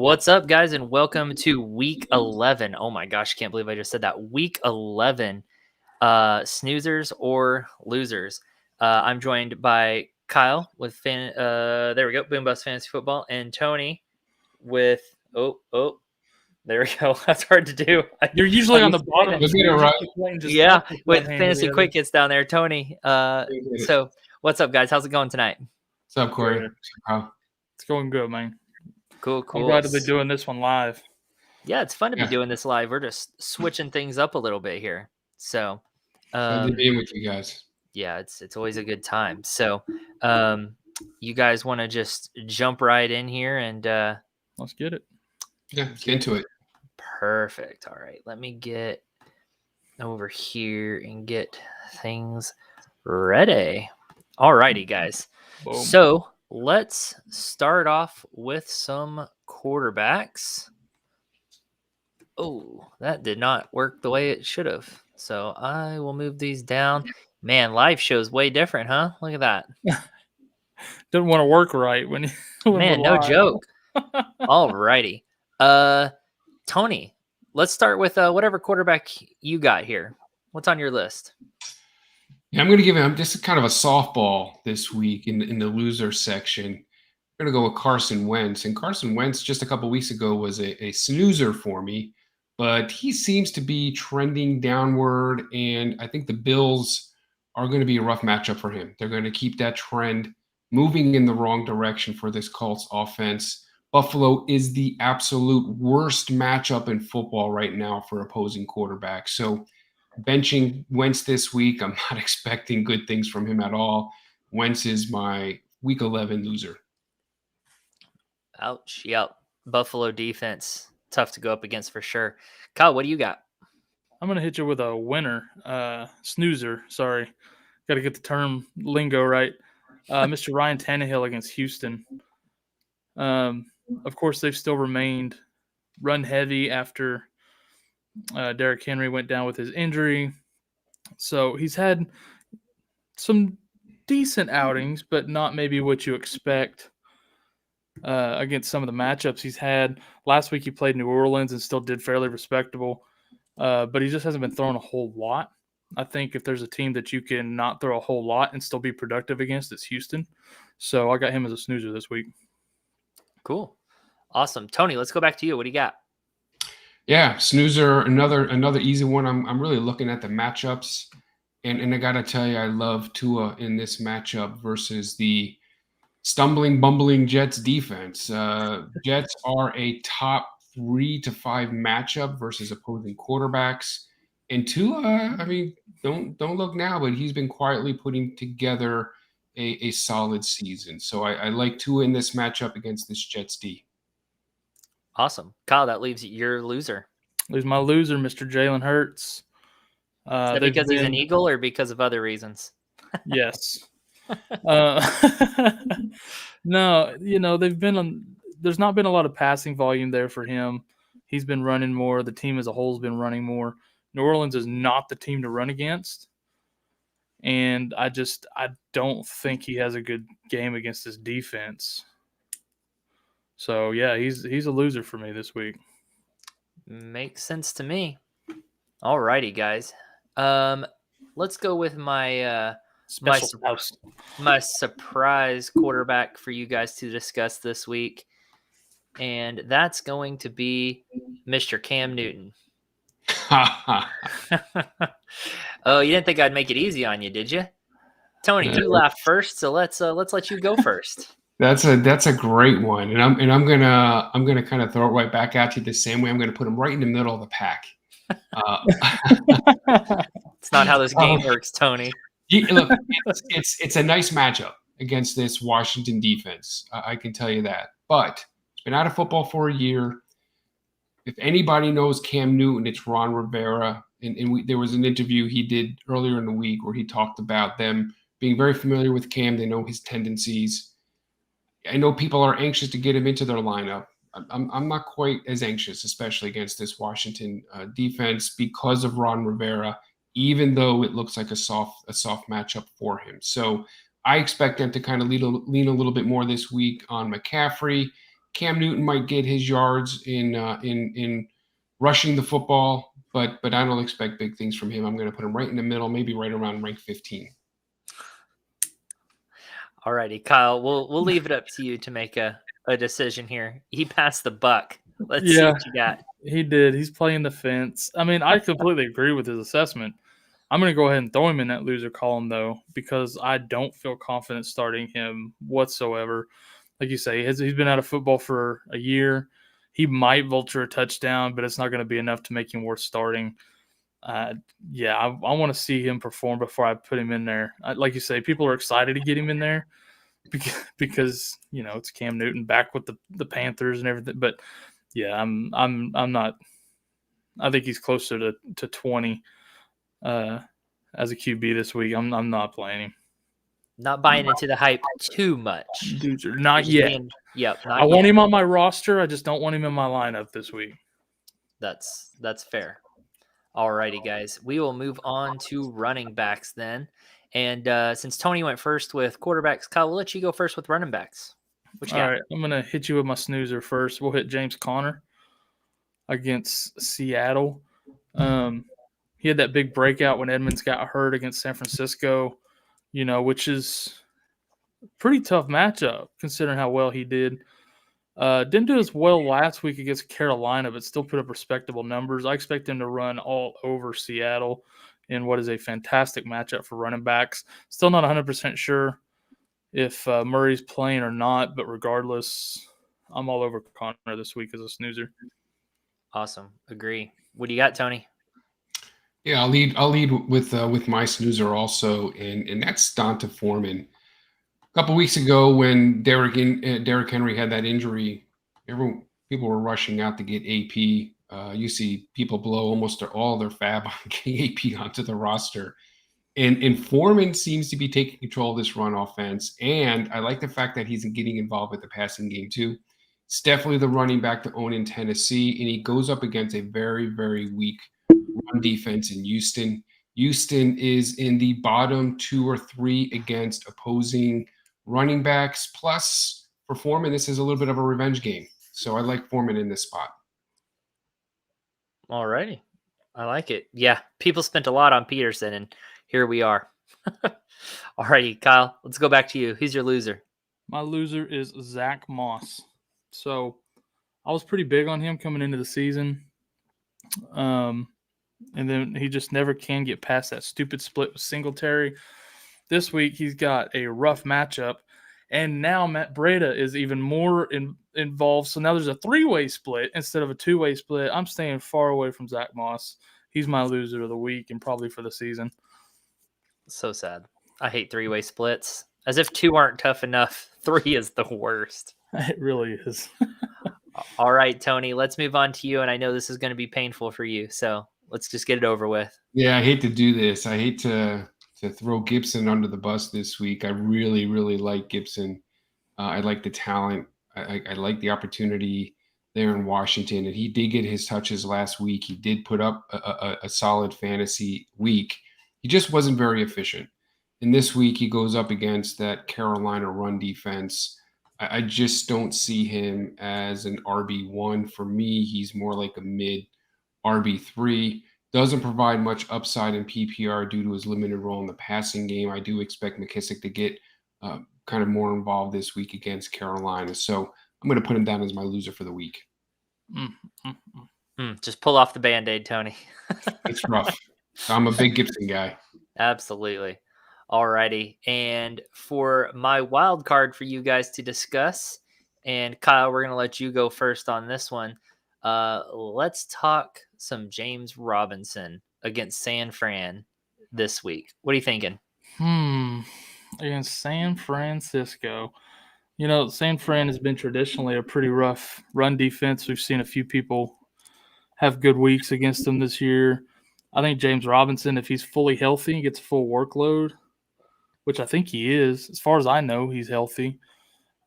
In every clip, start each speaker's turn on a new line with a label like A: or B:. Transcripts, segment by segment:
A: What's up, guys, and welcome to Week 11. Oh my gosh, can't believe I just said that. Week 11, Snoozers or Losers. I'm joined by Kyle with there we go, Boom Bust Fantasy Football, and Tony with there we go. That's hard to do.
B: You're usually on the bottom.
A: Yeah, with Fantasy Quick Hits down there, Tony. So what's up, guys? How's it going tonight?
C: What's up, Corey?
B: It's going good, man.
A: Cool.
B: I'm glad to be doing this one live.
A: Yeah, it's fun to be doing this live. We're just switching things up a little bit here. So
C: good to be with you guys.
A: Yeah, it's always a good time. So you guys want to just jump right in here and
B: let's get it.
C: Yeah, let's get into it.
A: Perfect. All right. Let me get over here and get things ready. All righty, guys.
B: Boom.
A: So let's start off with some quarterbacks. Oh, that did not work the way it should have. So I will move these down. Man, live show's way different, huh? Look at that.
B: Didn't want to work right when
A: man, no joke. All righty. Tony, let's start with whatever quarterback you got here. What's on your list?
C: Yeah, I'm going to give him just kind of a softball this week in the loser section. I'm going to go with Carson Wentz. And Carson Wentz just a couple weeks ago was a snoozer for me, but he seems to be trending downward, and I think the Bills are going to be a rough matchup for him. They're going to keep that trend moving in the wrong direction for this Colts offense. Buffalo is the absolute worst matchup in football right now for opposing quarterbacks. So benching Wentz this week, I'm not expecting good things from him at all. Wentz is my Week 11 loser.
A: Ouch. Yep. Buffalo defense, tough to go up against for sure. Kyle, what do you got?
B: I'm going to hit you with a winner. Snoozer. Sorry. Got to get the term lingo right. Mr. Ryan Tannehill against Houston. Of course, they've still remained run heavy after Derrick Henry went down with his injury. So he's had some decent outings, but not maybe what you expect against some of the matchups he's had. Last week he played New Orleans and still did fairly respectable, but he just hasn't been throwing a whole lot. I think if there's a team that you can not throw a whole lot and still be productive against, it's Houston. So I got him as a snoozer this week.
A: Cool. Awesome. Tony, let's go back to you. What do you got?
C: Yeah, snoozer, another easy one. I'm really looking at the matchups, and I got to tell you, I love Tua in this matchup versus the stumbling, bumbling Jets defense. Jets are a top 3 to 5 matchup versus opposing quarterbacks. And Tua, I mean, don't look now, but he's been quietly putting together a solid season. So I like Tua in this matchup against this Jets D.
A: Awesome. Kyle, that leaves your loser.
B: Leaves my loser, Mr. Jalen Hurts.
A: Is that because he's an Eagle or because of other reasons?
B: Yes. No, there's not been a lot of passing volume there for him. He's been running more. The team as a whole has been running more. New Orleans is not the team to run against. And I don't think he has a good game against his defense. So, yeah, he's a loser for me this week.
A: Makes sense to me. All righty, guys. Let's go with my my surprise quarterback for you guys to discuss this week, and that's going to be Mr. Cam Newton. Oh, you didn't think I'd make it easy on you, did you? Tony, you laughed first, so let's let you go first.
C: That's a great one, and I'm gonna kind of throw it right back at you the same way. I'm gonna put him right in the middle of the pack.
A: It's not how this game works, Tony.
C: Look, it's a nice matchup against this Washington defense. I can tell you that. But it's been out of football for a year. If anybody knows Cam Newton, it's Ron Rivera. And there was an interview he did earlier in the week where he talked about them being very familiar with Cam. They know his tendencies. I know people are anxious to get him into their lineup. I'm not quite as anxious, especially against this Washington defense because of Ron Rivera, even though it looks like a soft matchup for him. So I expect them to kind of lean a little bit more this week on McCaffrey Cam Newton might get his yards in rushing the football, but I don't expect big things from him. I'm going to put him right in the middle, maybe right around rank 15.
A: All righty, Kyle. We'll leave it up to you to make a decision here. He passed the buck. Let's see what you got.
B: He did. He's playing the fence. I mean, I completely agree with his assessment. I'm going to go ahead and throw him in that loser column, though, because I don't feel confident starting him whatsoever. Like you say, he's been out of football for a year. He might vulture a touchdown, but it's not going to be enough to make him worth starting. I want to see him perform before I put him in there. Like you say, people are excited to get him in there because it's Cam Newton back with the Panthers and everything. But yeah, I'm not. I think he's closer to 20 as a QB this week. I'm not playing him.
A: Not buying into the hype too much.
B: Dudes are not yet.
A: I
B: want him on my roster. I just don't want him in my lineup this week.
A: That's fair. All righty, guys. We will move on to running backs then. And since Tony went first with quarterbacks, Kyle, we'll let you go first with running backs. What you got?
B: All right, I'm going to hit you with my snoozer first. We'll hit James Conner against Seattle. He had that big breakout when Edmonds got hurt against San Francisco, which is a pretty tough matchup considering how well he did. Didn't do as well last week against Carolina, but still put up respectable numbers. I expect him to run all over Seattle in what is a fantastic matchup for running backs. Still not 100% sure if Murray's playing or not, but regardless, I'm all over Conner this week as a snoozer.
A: Awesome. Agree. What do you got, Tony?
C: Yeah, I'll lead with my snoozer also, and that's Donta Foreman. A couple weeks ago, when Derrick Henry had that injury, people were rushing out to get AP. You see people blow almost all their fab on getting AP onto the roster. And Foreman seems to be taking control of this run offense. And I like the fact that he's getting involved with the passing game too. It's definitely the running back to own in Tennessee. And he goes up against a very, very weak run defense in Houston. Houston is in the bottom 2 or 3 against opposing running backs. Plus, for Foreman, this is a little bit of a revenge game. So I like Foreman in this spot.
A: All righty. I like it. Yeah, people spent a lot on Peterson, and here we are. All righty, Kyle, let's go back to you. Who's your loser?
B: My loser is Zach Moss. So I was pretty big on him coming into the season. And then he just never can get past that stupid split with Singletary. This week, he's got a rough matchup. And now Matt Breida is even more involved. So now there's a 3-way split instead of a 2-way split. I'm staying far away from Zach Moss. He's my loser of the week and probably for the season.
A: So sad. I hate 3-way splits. As if 2 aren't tough enough. 3 is the worst.
B: It really is.
A: All right, Tony, let's move on to you. And I know this is going to be painful for you. So let's just get it over with.
C: Yeah, I hate to do this. I hate to throw Gibson under the bus this week. I really, really like Gibson. I like the talent. I like the opportunity there in Washington. And he did get his touches last week. He did put up a solid fantasy week. He just wasn't very efficient. And this week he goes up against that Carolina run defense. I just don't see him as an RB1. For me, he's more like a mid RB3. Doesn't provide much upside in PPR due to his limited role in the passing game. I do expect McKissick to get kind of more involved this week against Carolina. So I'm going to put him down as my loser for the week.
A: Just pull off the Band-Aid, Tony.
C: It's rough. I'm a big Gibson guy.
A: Absolutely. All righty. And for my wild card for you guys to discuss, and Kyle, we're going to let you go first on this one. Let's talk some James Robinson against San Fran this week. What are you thinking?
B: Against San Francisco. San Fran has been traditionally a pretty rough run defense. We've seen a few people have good weeks against them this year. I think James Robinson, if he's fully healthy, gets full workload, which I think he is. As far as I know, he's healthy.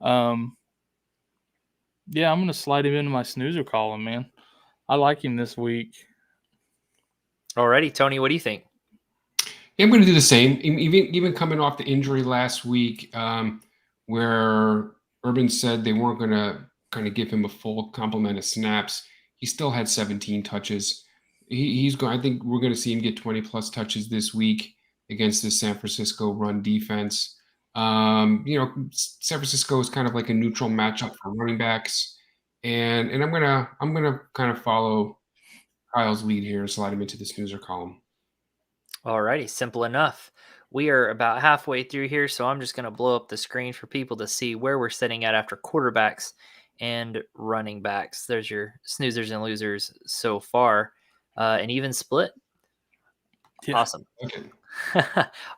B: I'm going to slide him into my snoozer column, man. I like him this week.
A: Alrighty, Tony, what do you think?
C: Yeah, I'm going to do the same. Even coming off the injury last week, where Urban said they weren't going to kind of give him a full complement of snaps. He still had 17 touches. He's going. I think we're going to see him get 20 plus touches this week against the San Francisco run defense. San Francisco is kind of like a neutral matchup for running backs, and I'm gonna kind of follow Kyle's lead here and slide him into the snoozer column.
A: Alrighty, simple enough. We are about halfway through here, so I'm just going to blow up the screen for people to see where we're sitting at after quarterbacks and running backs. There's your snoozers and losers so far. An even split. Yeah. Awesome.
C: Okay.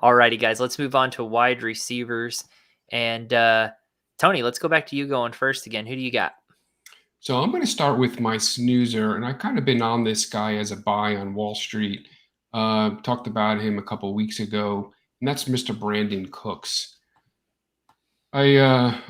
A: Alrighty, guys, let's move on to wide receivers. And Tony, let's go back to you going first again. Who do you got?
C: So I'm going to start with my snoozer, and I've kind of been on this guy as a buy on Wall Street. Talked about him a couple weeks ago, and that's Mr. Brandin Cooks. I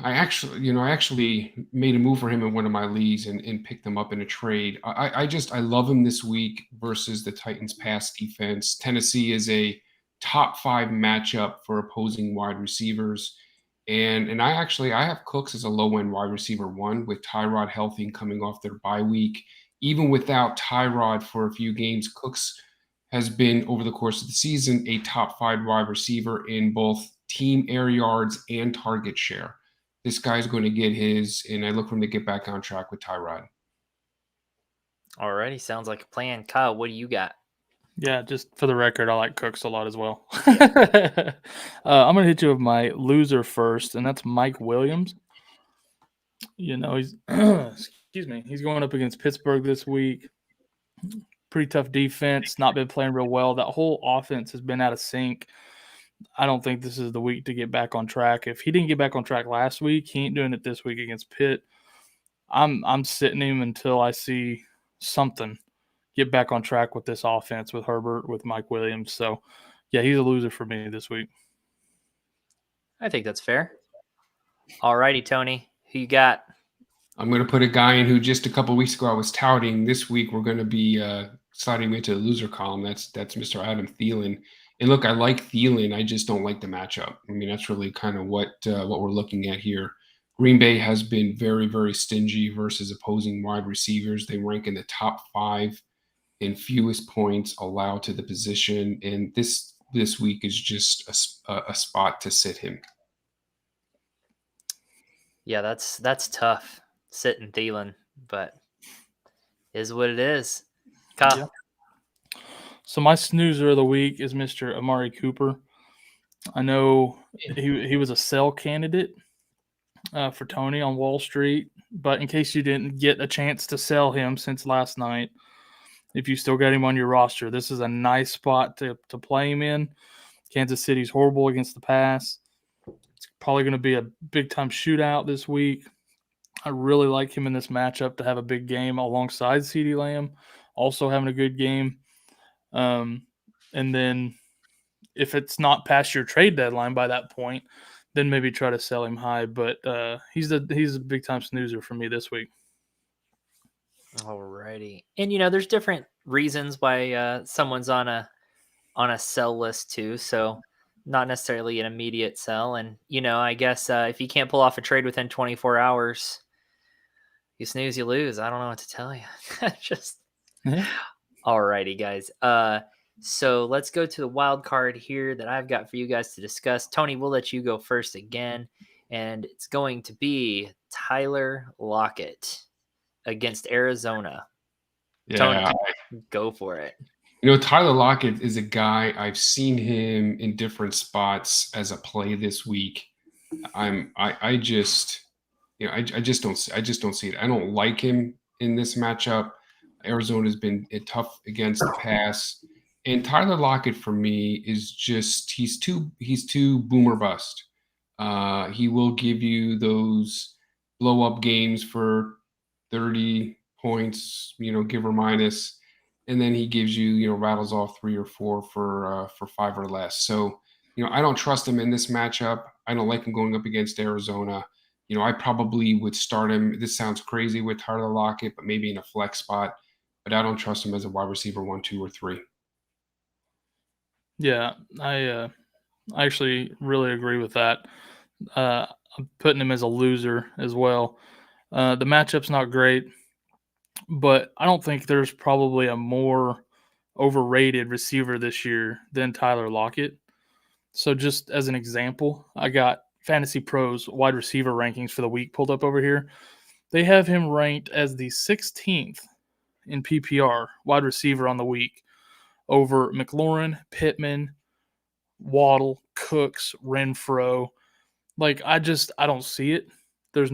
C: actually made a move for him in one of my leagues and picked him up in a trade. I love him this week versus the Titans pass defense. Tennessee is a top 5 matchup for opposing wide receivers. And I have Cooks as a low-end wide receiver 1 with Tyrod healthy and coming off their bye week. Even without Tyrod for a few games, Cooks has been, over the course of the season, a top 5 wide receiver in both team air yards and target share. This guy's going to get his, and I look for him to get back on track with Tyrod.
A: Alrighty, sounds like a plan. Kyle, what do you got?
B: Yeah, just for the record, I like Cooks a lot as well. I'm going to hit you with my loser first, and that's Mike Williams. He's excuse me, he's going up against Pittsburgh this week. Pretty tough defense, not been playing real well. That whole offense has been out of sync. I don't think this is the week to get back on track. If he didn't get back on track last week, he ain't doing it this week against Pitt. I'm sitting him until I see something get back on track with this offense with Herbert, with Mike Williams. So, yeah, he's a loser for me this week.
A: I think that's fair. All righty, Tony, who you got?
C: I'm going to put a guy in who just a couple of weeks ago I was touting. This week we're going to be sliding into the loser column. That's Mr. Adam Thielen. And look, I like Thielen. I just don't like the matchup. I mean, that's really kind of what we're looking at here. Green Bay has been very, very stingy versus opposing wide receivers. They rank in the top 5 in fewest points allowed to the position. And this week is just a spot to sit him.
A: Yeah, that's tough, sitting Thielen, but is what it is. Kyle.
B: Yeah. So my snoozer of the week is Mr. Amari Cooper. I know he was a sell candidate for Tony on Wall Street, but in case you didn't get a chance to sell him since last night, if you still got him on your roster, this is a nice spot to play him in. Kansas City's horrible against the pass. It's probably going to be a big-time shootout this week. I really like him in this matchup to have a big game alongside CeeDee Lamb, also having a good game. And then if it's not past your trade deadline by that point, then maybe try to sell him high. But he's a big-time snoozer for me this week.
A: Alrighty. And, there's different reasons why someone's on a sell list too. So not necessarily an immediate sell. And, I guess if you can't pull off a trade within 24 hours, you snooze, you lose. I don't know what to tell you. Alrighty, guys. So let's go to the wild card here that I've got for you guys to discuss. Tony, we'll let you go first again. And it's going to be Tyler Lockett against Arizona.
C: Yeah,
A: Tony, go for it.
C: Tyler Lockett is a guy, I've seen him in different spots as a play this week. I just don't see it. I don't like him in this matchup. Arizona's been tough against the pass. And Tyler Lockett for me is just he's too boomer bust. He will give you those blow up games for 30 points, give or minus, and then he gives you, rattles off 3 or 4 for 5 or less. So, I don't trust him in this matchup. I don't like him going up against Arizona. I probably would start him. This sounds crazy with Tyler Lockett, but maybe in a flex spot. But I don't trust him as a wide receiver 1, 2, or 3.
B: Yeah, I actually really agree with that. I'm putting him as a loser as well. The matchup's not great, but I don't think there's probably a more overrated receiver this year than Tyler Lockett. So just as an example, I got Fantasy Pros wide receiver rankings for the week pulled up over here. They have him ranked as the 16th in PPR wide receiver on the week over McLaurin, Pittman, Waddle, Cooks, Renfro. Like I don't see it. There's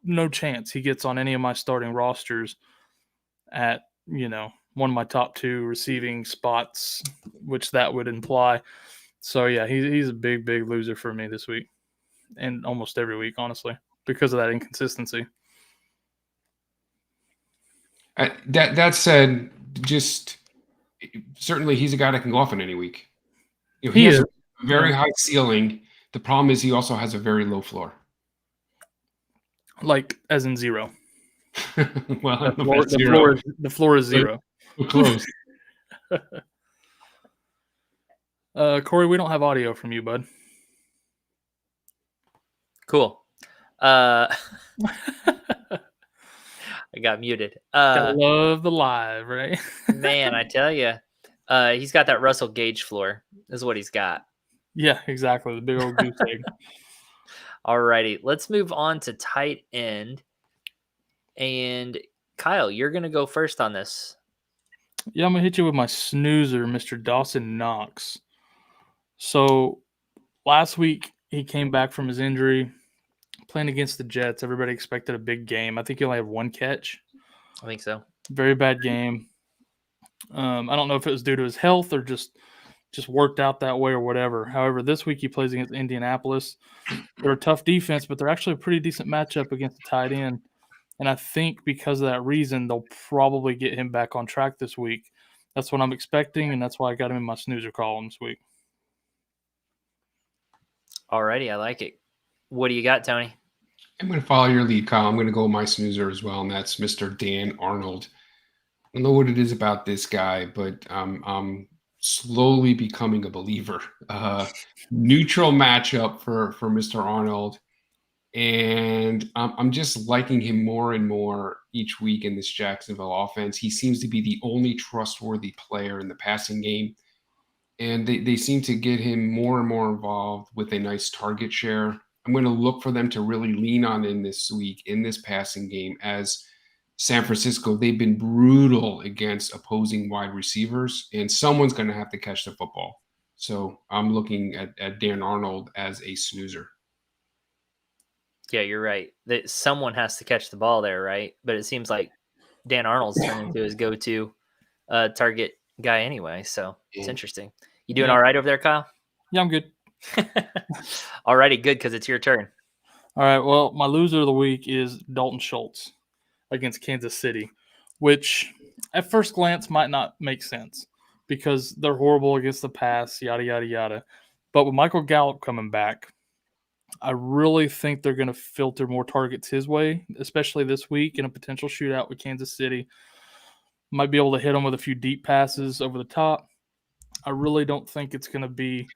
B: no chance he gets on any of my starting rosters at one of my top 2 receiving spots, which that would imply. So yeah, he's a big loser for me this week, and almost every week, honestly, because of that inconsistency.
C: That said, just certainly he's a guy that can go off in any week. He has a very high ceiling. The problem is he also has a very low floor.
B: Like as in 0.
C: Well,
B: the floor is 0.
C: We're close.
B: Corey, we don't have audio from you, bud.
A: Cool. I got muted.
B: I love the live, right?
A: Man, I tell you, he's got that Russell Gage floor. Is what he's got.
B: Yeah, exactly. The big old goose egg.
A: Alrighty, let's move on to tight end. And Kyle, you're going to go first on this.
B: Yeah, I'm going to hit you with my snoozer, Mr. Dawson Knox. So last week, he came back from his injury, playing against the Jets. Everybody expected a big game. I think he only had 1 catch.
A: I think so.
B: Very bad game. I don't know if it was due to his health or just worked out that way or whatever. However, this week he plays against Indianapolis. They're a tough defense, but they're actually a pretty decent matchup against the tight end. And I think because of that reason, they'll probably get him back on track this week. That's what I'm expecting, and that's why I got him in my snoozer column this week.
A: Alrighty, I like it. What do you got, Tony?
C: I'm going to follow your lead, Kyle. I'm going to go with my snoozer as well, and that's Mr. Dan Arnold. I don't know what it is about this guy, but I'm slowly becoming a believer. Neutral matchup for Mr. Arnold, and I'm just liking him more and more each week in this Jacksonville offense. He seems to be the only trustworthy player in the passing game, and they seem to get him more and more involved with a nice target share. I'm going to look for them to really lean on in this week in this passing game, as San Francisco, they've been brutal against opposing wide receivers, and someone's going to have to catch the football. So I'm looking at Dan Arnold as a snoozer.
A: Yeah, you're right. That someone has to catch the ball there, right? But it seems like Dan Arnold's turned into his go-to target guy anyway. So it's interesting. You doing all right over there, Kyle?
B: Yeah, I'm good.
A: Alrighty, good, because it's your turn.
B: All right, well, my loser of the week is Dalton Schultz against Kansas City, which at first glance might not make sense because they're horrible against the pass, yada, yada, yada. But with Michael Gallup coming back, I really think they're going to filter more targets his way, especially this week in a potential shootout with Kansas City. Might be able to hit him with a few deep passes over the top. I really don't think it's going to be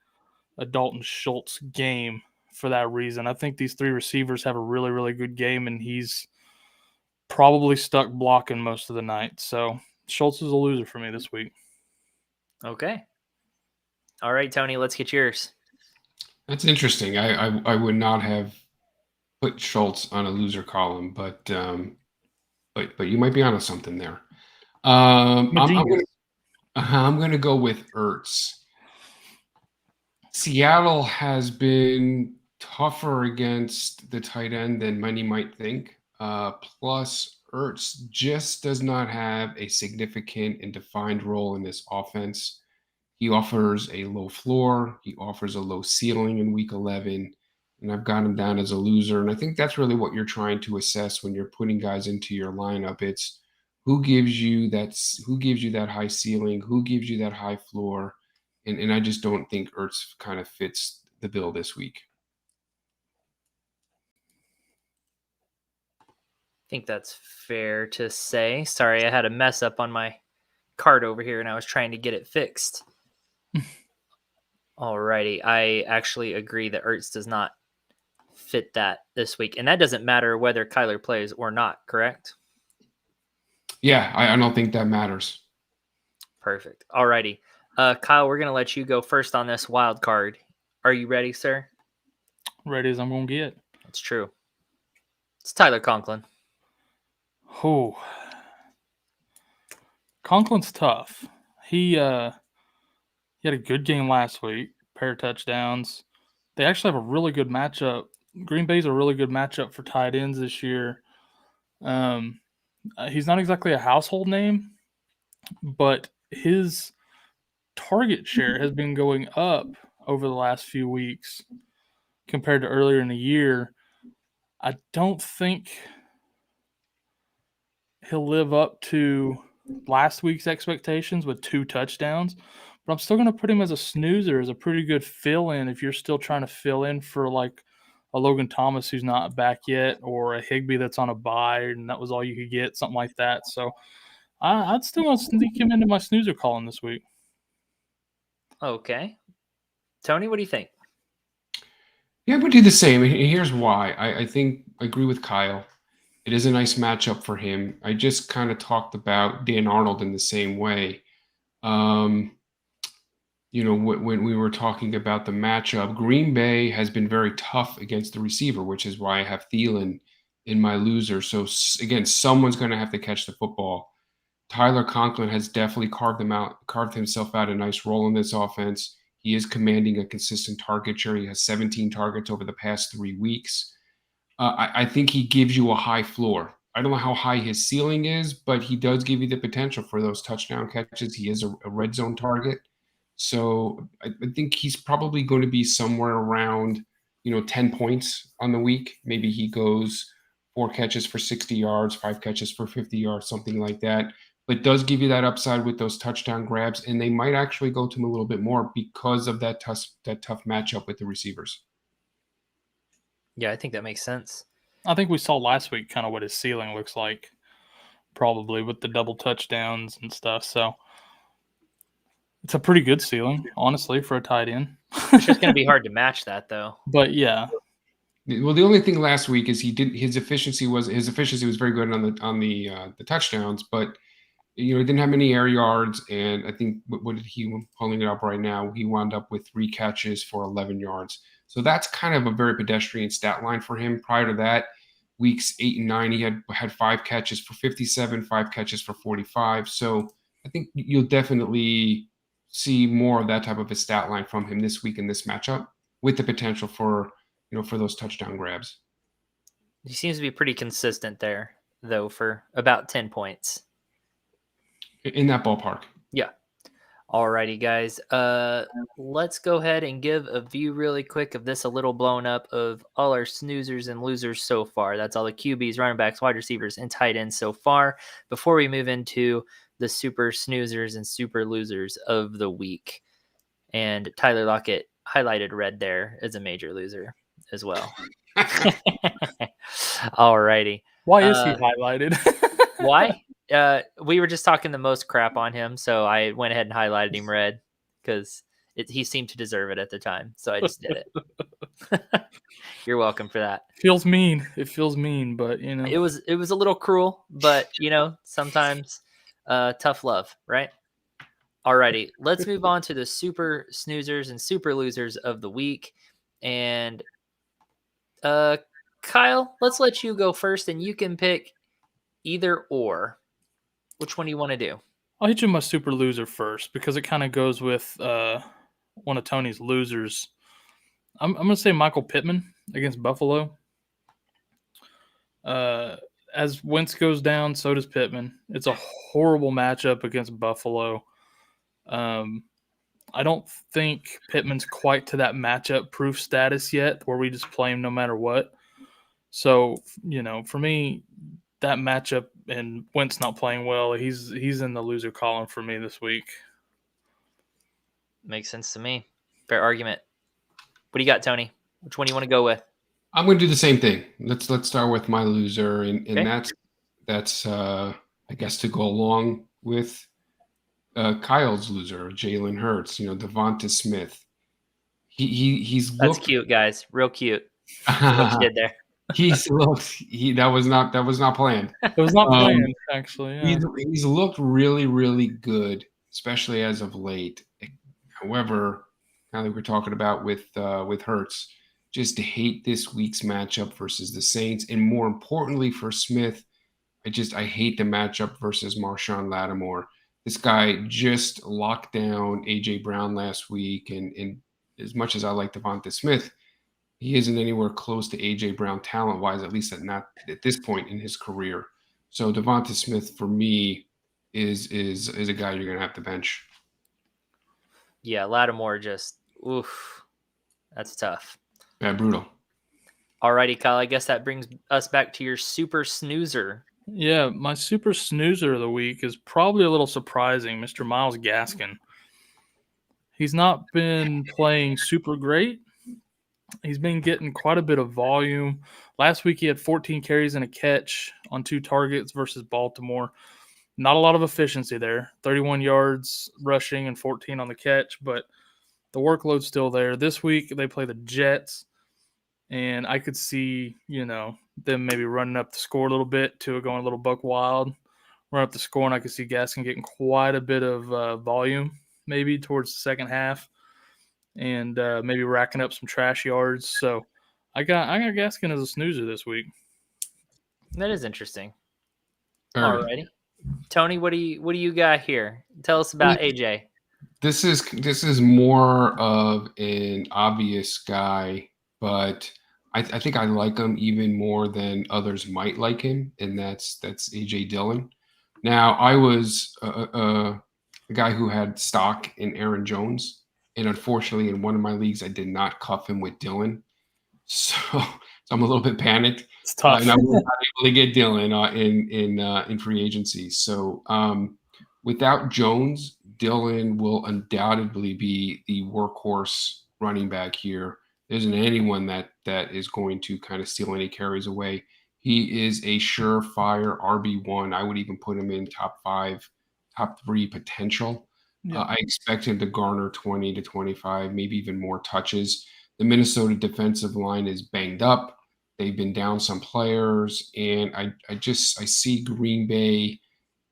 B: a Dalton Schultz game for that reason. I think these 3 receivers have a really, really good game, and he's probably stuck blocking most of the night. So Schultz is a loser for me this week.
A: Okay. All right, Tony, let's get yours.
C: That's interesting. I would not have put Schultz on a loser column, but you might be onto something there. I'm going to go with Ertz. Seattle has been tougher against the tight end than many might think. Plus, Ertz just does not have a significant and defined role in this offense. He offers a low floor. He offers a low ceiling in week 11, and I've got him down as a loser. And I think that's really what you're trying to assess when you're putting guys into your lineup. It's who gives you that high ceiling, who gives you that high floor. And I just don't think Ertz kind of fits the bill this week.
A: I think that's fair to say. Sorry, I had a mess up on my card over here, and I was trying to get it fixed. Alrighty, I actually agree that Ertz does not fit that this week. And that doesn't matter whether Kyler plays or not, correct?
C: Yeah, I don't think that matters.
A: Perfect. All righty. Kyle, we're going to let you go first on this wild card. Are you ready, sir?
B: Ready as I'm going to get.
A: That's true. It's Tyler Conklin.
B: Oh. Conklin's tough. He had a good game last week, pair of touchdowns. They actually have a really good matchup. Green Bay's a really good matchup for tight ends this year. He's not exactly a household name, but his target share has been going up over the last few weeks compared to earlier in the year. I don't think he'll live up to last week's expectations with 2 touchdowns, but I'm still going to put him as a snoozer, as a pretty good fill-in if you're still trying to fill in for like a Logan Thomas who's not back yet, or a Higbee that's on a bye and that was all you could get, something like that. So I'd still want to sneak him into my snoozer column this week.
A: Okay. Tony, what do you think?
C: Yeah, I would do the same. And here's why. I think I agree with Kyle. It is a nice matchup for him. I just kind of talked about Dan Arnold in the same way. When we were talking about the matchup, Green Bay has been very tough against the receiver, which is why I have Thielen in my loser. So again, someone's going to have to catch the football. Tyler Conklin has definitely carved himself out a nice role in this offense. He is commanding a consistent target share. He has 17 targets over the past 3 weeks. I think he gives you a high floor. I don't know how high his ceiling is, but he does give you the potential for those touchdown catches. He is a red zone target. So I think he's probably going to be somewhere around, 10 points on the week. Maybe he goes 4 catches for 60 yards, 5 catches for 50 yards, something like that. But does give you that upside with those touchdown grabs, and they might actually go to him a little bit more because of that tough matchup with the receivers.
A: Yeah, I think that makes sense.
B: I think we saw last week kind of what his ceiling looks like, probably with the double touchdowns and stuff. So it's a pretty good ceiling, honestly, for a tight end.
A: It's just going to be hard to match that, though.
B: But yeah.
C: Well, the only thing last week is his efficiency was very good on the touchdowns, but he didn't have many air yards, and I think what did he pulling it up right now? He wound up with 3 catches for 11 yards. So that's kind of a very pedestrian stat line for him. Prior to that, weeks 8 and 9, he had 5 catches for 57, 5 catches for 45. So I think you'll definitely see more of that type of a stat line from him this week in this matchup, with the potential for those touchdown grabs.
A: He seems to be pretty consistent there, though, for about 10 points.
C: In that ballpark.
A: Yeah. Alrighty, guys. Let's go ahead and give a view really quick of this, a little blown up, of all our snoozers and losers so far. That's all the QBs, running backs, wide receivers, and tight ends so far. Before we move into the super snoozers and super losers of the week. And Tyler Lockett, highlighted red there, is a major loser as well. Alrighty.
B: Why is he highlighted?
A: Why? We were just talking the most crap on him, so I went ahead and highlighted him red because he seemed to deserve it at the time, so I just did it. You're welcome for that.
B: Feels mean. It feels mean, but
A: it was a little cruel, but sometimes tough love, right? Alrighty, let's move on to the super snoozers and super losers of the week, and Kyle, let's let you go first, and you can pick either or. Which one do you want to do?
B: I'll hit you my super loser first because it kind of goes with one of Tony's losers. I'm going to say Michael Pittman against Buffalo. As Wentz goes down, so does Pittman. It's a horrible matchup against Buffalo. I don't think Pittman's quite to that matchup proof status yet where we just play him no matter what. So, for me, that matchup and Wentz not playing well, he's in the loser column for me this week.
A: Makes sense to me. Fair argument. What do you got, Tony? Which one do you want to go with?
C: I'm going to do the same thing. Let's start with my loser, and
A: okay.
C: that's I guess to go along with Kyle's loser, Jalen Hurts. Devonta Smith. He's
A: that's cute, guys. Real cute. What you did there.
C: That was not planned.
B: It was not planned, actually. Yeah.
C: He's looked really, really good, especially as of late. However, now that we're talking about with Hurts, just hate this week's matchup versus the Saints, and more importantly for Smith, I hate the matchup versus Marshawn Lattimore. This guy just locked down AJ Brown last week, and as much as I like Devonta Smith, he isn't anywhere close to AJ Brown talent-wise, at least not at this point in his career. So Devonta Smith for me is a guy you're gonna have to bench.
A: Yeah, Lattimore just oof. That's tough.
C: Yeah, brutal.
A: Alrighty, Kyle. I guess that brings us back to your super snoozer.
B: Yeah, my super snoozer of the week is probably a little surprising, Mr. Myles Gaskin. He's not been playing super great. He's been getting quite a bit of volume. Last week he had 14 carries and a catch on 2 targets versus Baltimore. Not a lot of efficiency there. 31 yards rushing and 14 on the catch, but the workload's still there. This week they play the Jets, and I could see, them maybe running up the score a little bit, Tua going a little buck wild, run up the score, and I could see Gaskin getting quite a bit of volume maybe towards the second half, and maybe racking up some trash yards. So I got Gaskin as a snoozer this week.
A: That is interesting.
C: All
A: Alrighty, Tony, what do you got here? Tell us about AJ.
C: This is more of an obvious guy, but I think I like him even more than others might like him, and that's AJ Dillon. Now, I was a guy who had stock in Aaron Jones, and unfortunately, in one of my leagues, I did not cuff him with Dillon, so I'm a little bit panicked.
B: It's tough.
C: And I was not able to get Dillon in free agency. So without Jones, Dillon will undoubtedly be the workhorse running back here. There isn't anyone that is going to kind of steal any carries away. He is a surefire RB1. I would even put him in top 5, top 3 potential. Yeah. I expect him to garner 20 to 25, maybe even more touches. The Minnesota defensive line is banged up. They've been down some players, and I see Green Bay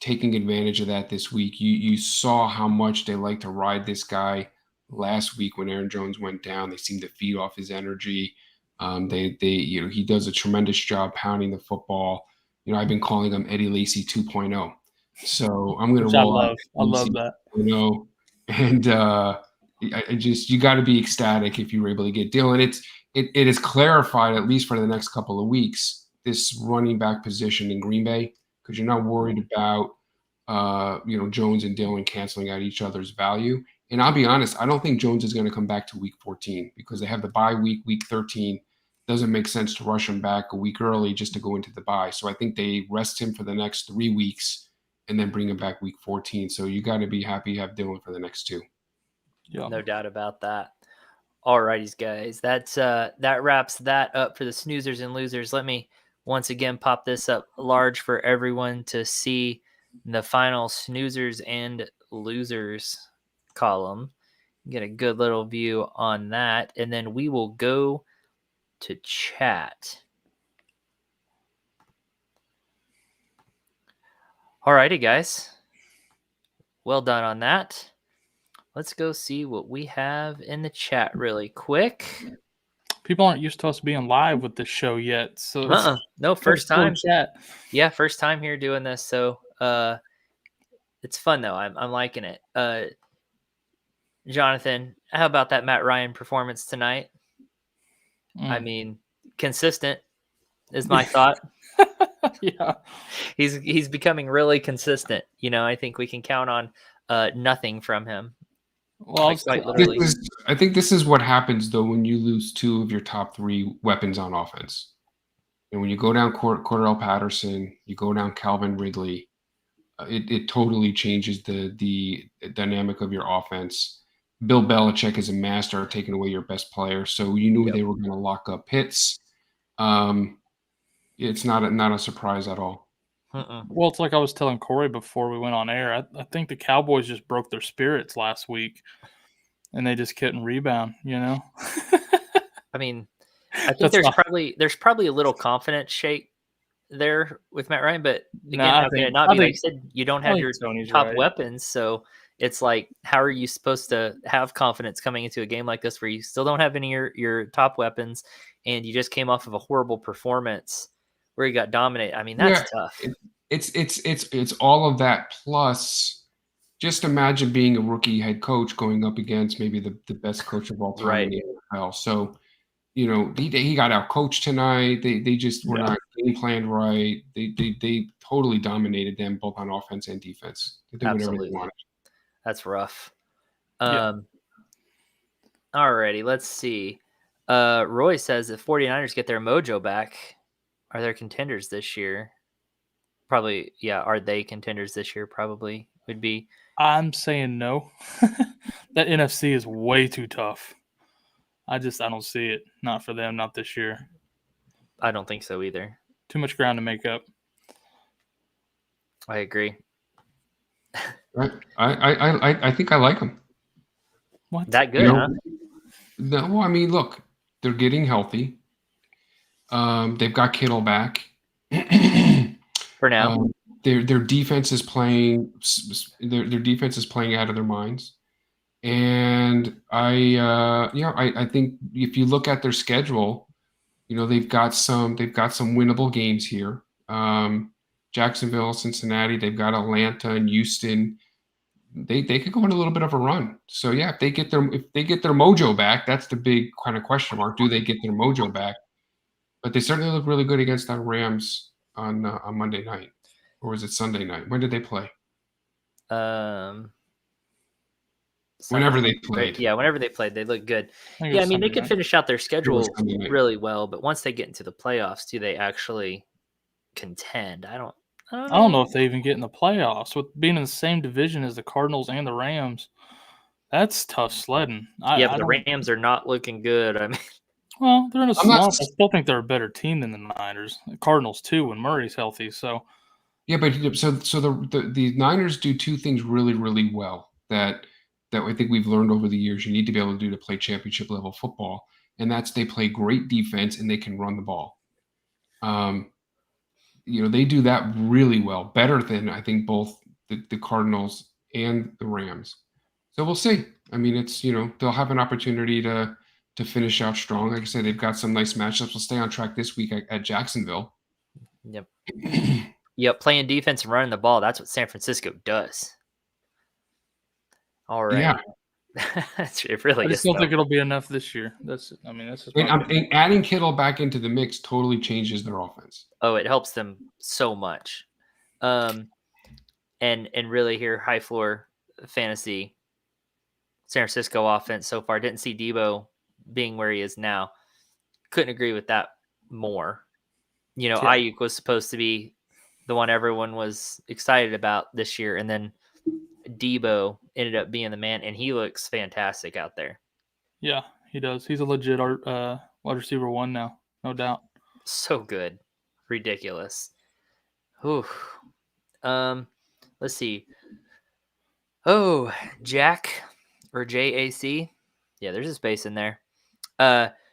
C: taking advantage of that this week. You saw how much they like to ride this guy last week when Aaron Jones went down. They seem to feed off his energy. He does a tremendous job pounding the football. I've been calling him Eddie Lacy 2.0. So I'm going to roll out.
B: I love that.
C: And you got to be ecstatic if you were able to get Dillon. It is clarified, at least for the next couple of weeks, this running back position in Green Bay, because you're not worried about Jones and Dillon canceling out each other's value. And I'll be honest, I don't think Jones is going to come back to week 14 because they have the bye week 13. Doesn't make sense to rush him back a week early just to go into the bye. So I think they rest him for the next 3 weeks and then bring him back week 14. So you got to be happy to have Dillon for the next 2.
B: Yeah,
A: no doubt about that. All righties, guys. That wraps that up for the snoozers and losers. Let me once again pop this up large for everyone to see the final snoozers and losers column. Get a good little view on that, and then we will go to chat. All righty, guys. Well done on that. Let's go see what we have in the chat really quick.
B: People aren't used to us being live with this show yet, so
A: no, first time.
B: Chat.
A: Yeah, first time here doing this, so it's fun though. I'm liking it. Jonathan, how about that Matt Ryan performance tonight? I mean, consistent is my thought.
B: Yeah,
A: he's becoming really consistent. I think we can count on nothing from him.
B: Well,
C: I think this is what happens though when you lose 2 of your top 3 weapons on offense. And when you go down Cordell Patterson, you go down Calvin Ridley, it totally changes the dynamic of your offense. Bill Belichick is a master at taking away your best player, so you knew they were going to lock up Pitts. It's not a surprise at all.
B: Well, it's like I was telling Corey before we went on air. I think the Cowboys just broke their spirits last week, and they just couldn't rebound.
A: I mean, I think there's probably a little confidence shake there with Matt Ryan, but again, how can it not be? Like you said, you don't have your
B: Tony's
A: top
B: right.
A: weapons, so it's like, how are you supposed to have confidence coming into a game like this where you still don't have any of your top weapons, and you just came off of a horrible performance where you got dominated? I mean, that's tough.
C: It's all of that plus. Just imagine being a rookie head coach going up against maybe the best coach of all time in the NFL. So, he got out coached tonight. They just were not game planned right. They totally dominated them both on offense and defense. They did whatever they wanted.
A: That's rough. Alrighty, let's see. Roy says if 49ers get their mojo back, are they contenders this year? Probably, yeah. Are they contenders this year? Probably would be.
B: I'm saying no. That NFC is way too tough. I don't see it. Not for them, not this year.
A: I don't think so either.
B: Too much ground to make up.
A: I agree.
C: I think I like them.
B: What?
A: That good, huh?
C: No, I mean, look, they're getting healthy. They've got Kittle back.
A: For now.
C: Their defense is playing. Their defense is playing out of their minds. And I think if you look at their schedule, they've got some winnable games here. Jacksonville, Cincinnati, they've got Atlanta and Houston. They could go on a little bit of a run. So yeah, if they get their mojo back, that's the big kind of question mark. Do they get their mojo back? But they certainly look really good against that Rams on Monday night, or was it Sunday night? When did they play? Whenever they played.
A: Yeah, whenever they played, they look good. Yeah, I mean, they could finish out their schedule really well, but once they get into the playoffs, do they actually contend? I don't
B: know if they even get in the playoffs. With being in the same division as the Cardinals and the Rams, that's tough sledding.
A: The Rams are not looking good. I mean,
B: well, they're in a slump. I still think they're a better team than the Niners. The Cardinals too, when Murray's healthy. So
C: yeah, but so the Niners do two things really, really well that I think we've learned over the years you need to be able to do to play championship level football, and that's they play great defense and they can run the ball. They do that really well, better than I think both the Cardinals and the Rams. So we'll see. I mean, it's they'll have an opportunity to finish out strong. Like I said, they've got some nice matchups. We'll stay on track this week at Jacksonville.
A: Yep. Yep. Playing defense and running the ball. That's what San Francisco does. All right.
C: Yeah.
A: It really is.
B: I just don't think it'll be enough this year. That's just
C: adding Kittle back into the mix totally changes their offense.
A: Oh, it helps them so much. And really here, high floor fantasy, San Francisco offense so far. Didn't see Debo being where he is now. Couldn't agree with that more. Ayuk was supposed to be the one everyone was excited about this year, and then Debo ended up being the man, and he looks fantastic out there.
B: Yeah, he does. He's a legit wide receiver one now, no doubt.
A: So good. Ridiculous. Whew. Let's see. Oh, Jack or JAC. Yeah, there's a space in there.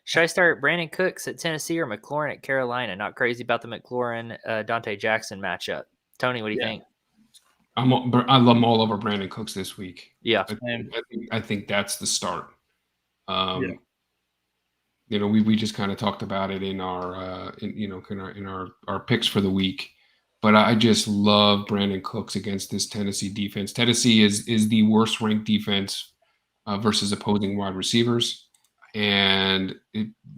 A: Should I start Brandin Cooks at Tennessee or McLaurin at Carolina? Not crazy about the McLaurin Dante Jackson matchup. Tony, what do you think?
C: I love them all over Brandin Cooks this week.
A: Yeah,
C: I think that's the start. We just kind of talked about it in our in our picks for the week, but I just love Brandin Cooks against this Tennessee defense. Tennessee is the worst ranked defense versus opposing wide receivers, and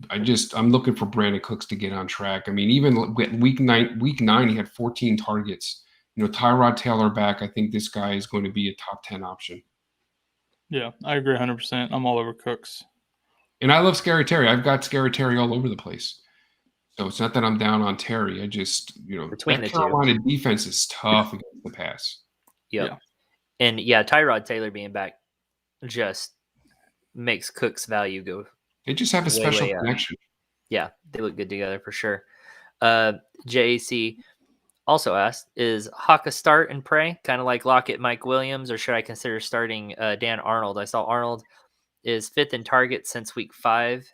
C: I'm looking for Brandin Cooks to get on track. I mean, even week 9 he had 14 targets. Tyrod Taylor back. I think this guy is going to be a top 10 option.
B: Yeah, I agree 100%. I'm all over Cooks.
C: And I love Scary Terry. I've got Scary Terry all over the place. So it's not that I'm down on Terry. I just,
A: between the
C: Carolina defense is tough against the pass.
A: Yep. Yeah. And Tyrod Taylor being back just makes Cook's value go.
C: They just have a special connection.
A: Yeah, they look good together for sure. JAC also asked, is Hawk a start and pray, kind of like Lockett, Mike Williams, or should I consider starting Dan Arnold? I saw Arnold is 5th in targets since week 5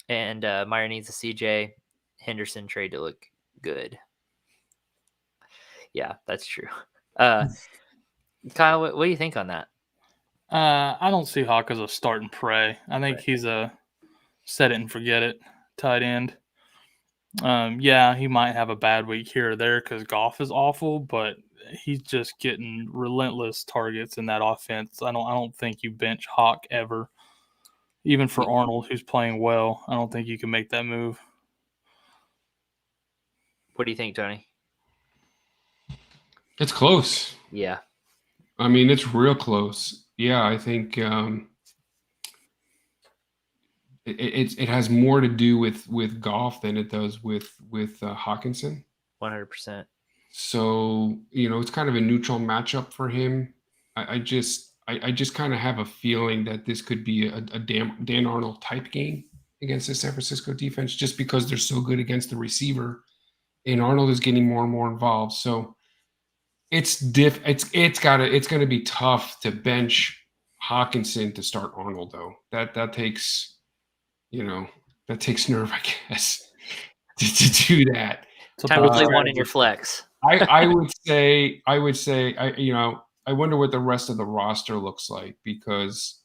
A: And Meyer needs a CJ Henderson trade to look good. Yeah, that's true. Kyle, what do you think on that?
B: I don't see Hawk as a start and pray. I think he's a set it and forget it tight end. Yeah, he might have a bad week here or there because Goff is awful, but he's just getting relentless targets in that offense. I don't think you bench Hawk ever. Even for Arnold, who's playing well, I don't think you can make that move.
A: What do you think, Tony?
C: It's close.
A: Yeah.
C: I mean, it's real close. Yeah, I think it has more to do with Goff than it does with Hawkinson.
A: 100%.
C: So, it's kind of a neutral matchup for him. I just kind of have a feeling that this could be a Dan Arnold type game against the San Francisco defense, just because they're so good against the receiver, and Arnold is getting more and more involved. So it's going to be tough to bench Hawkinson to start Arnold, though. That takes nerve, I guess, to do that.
A: Time to play one in your flex.
C: I would say, I wonder what the rest of the roster looks like, because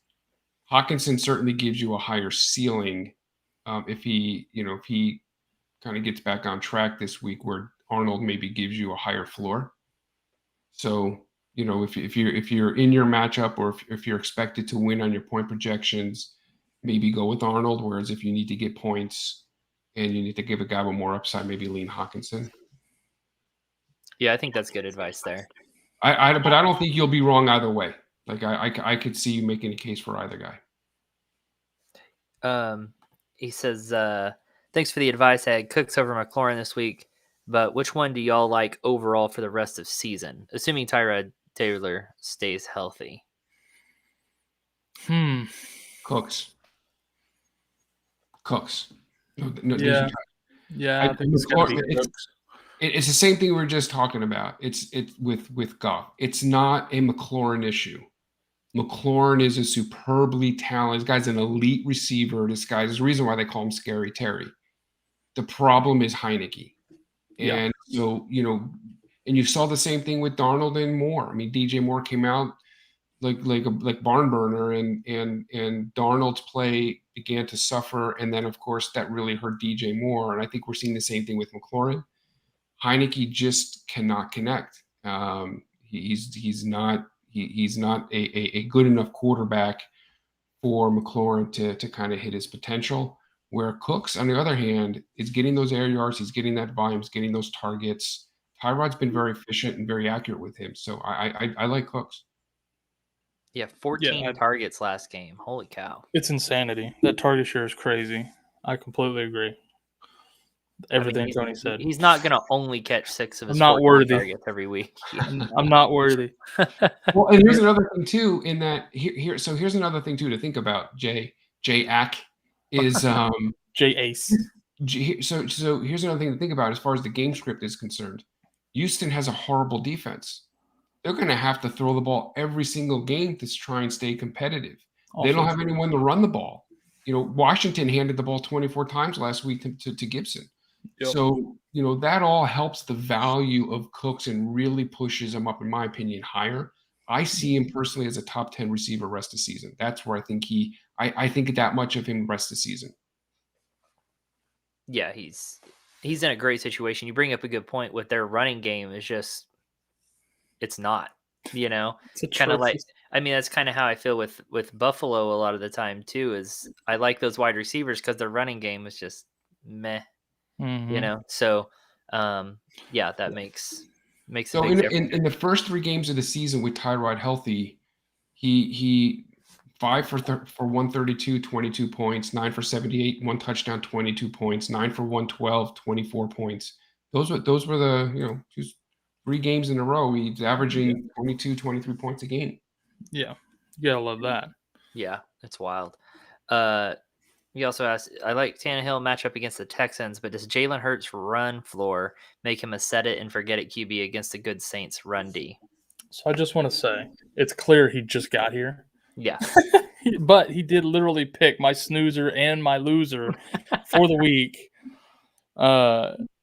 C: Hawkinson certainly gives you a higher ceiling if he kind of gets back on track this week, where Arnold maybe gives you a higher floor. So, if you're in your matchup, or if you're expected to win on your point projections, maybe go with Arnold. Whereas if you need to get points and you need to give a guy with more upside, maybe lean Hawkinson.
A: Yeah, I think that's good advice there.
C: But I don't think you'll be wrong either way. Like I could see you making a case for either
A: guy. He says, thanks for the advice. I had Cooks over McLaurin this week, but which one do y'all like overall for the rest of season, assuming Tyrod Taylor stays healthy?
C: Cooks. No,
B: yeah.
C: It's the same thing we were just talking about. It's with Goff. It's not a McLaurin issue. McLaurin is a superbly talented. This guy's an elite receiver. There's a reason why they call him Scary Terry. The problem is Heineke. And so, and you saw the same thing with Darnold and Moore. I mean, DJ Moore came out like barn burner, and Darnold's play began to suffer, and then of course that really hurt DJ Moore. And I think we're seeing the same thing with McLaurin. Heineke just cannot connect. He's not a good enough quarterback for McLaurin to kind of hit his potential. Where Cooks, on the other hand, is getting those air yards, he's getting that volume, he's getting those targets. Tyrod's been very efficient and very accurate with him, so I like Cooks.
A: Yeah, 14 targets last game. Holy cow.
B: It's insanity. That target share is crazy. I completely agree. Everything Tony said.
A: He's not going to only catch 6 of his targets every week.
B: I'm not worthy.
C: Well, and here's another thing too, in that here's another thing too to think about, J Ack is
B: J Ace.
C: So here's another thing to think about as far as the game script is concerned. Houston has a horrible defense. They're going to have to throw the ball every single game to try and stay competitive. They don't have anyone to run the ball. Washington handed the ball 24 times last week to Gibson. Yep. So, that all helps the value of Cooks and really pushes him up, in my opinion, higher. I see him personally as a top 10 receiver rest of the season. That's where I think I think that much of him rest of the season.
A: Yeah, he's in a great situation. You bring up a good point with their running game. It's not, it's kind of like, that's kind of how I feel with Buffalo a lot of the time too, is I like those wide receivers because their running game is just meh, so that makes
C: so
A: a big difference.
C: In the first 3 games of the season with Tyrod healthy, he 5 for 132, 22 points, 9 for 78, 1 touchdown, 22 points, 9 for 112, 24 points. Those were the, just 3 games in a row. He's averaging 22, 23 points a game.
B: Yeah. You gotta love that.
A: Yeah, it's wild. He also asked, I like Tannehill matchup against the Texans, but does Jalen Hurts run floor make him a set it and forget it QB against a good Saints run D?
B: So I just want to say, it's clear he just got here.
A: Yeah.
B: But he did literally pick my snoozer and my loser for the week.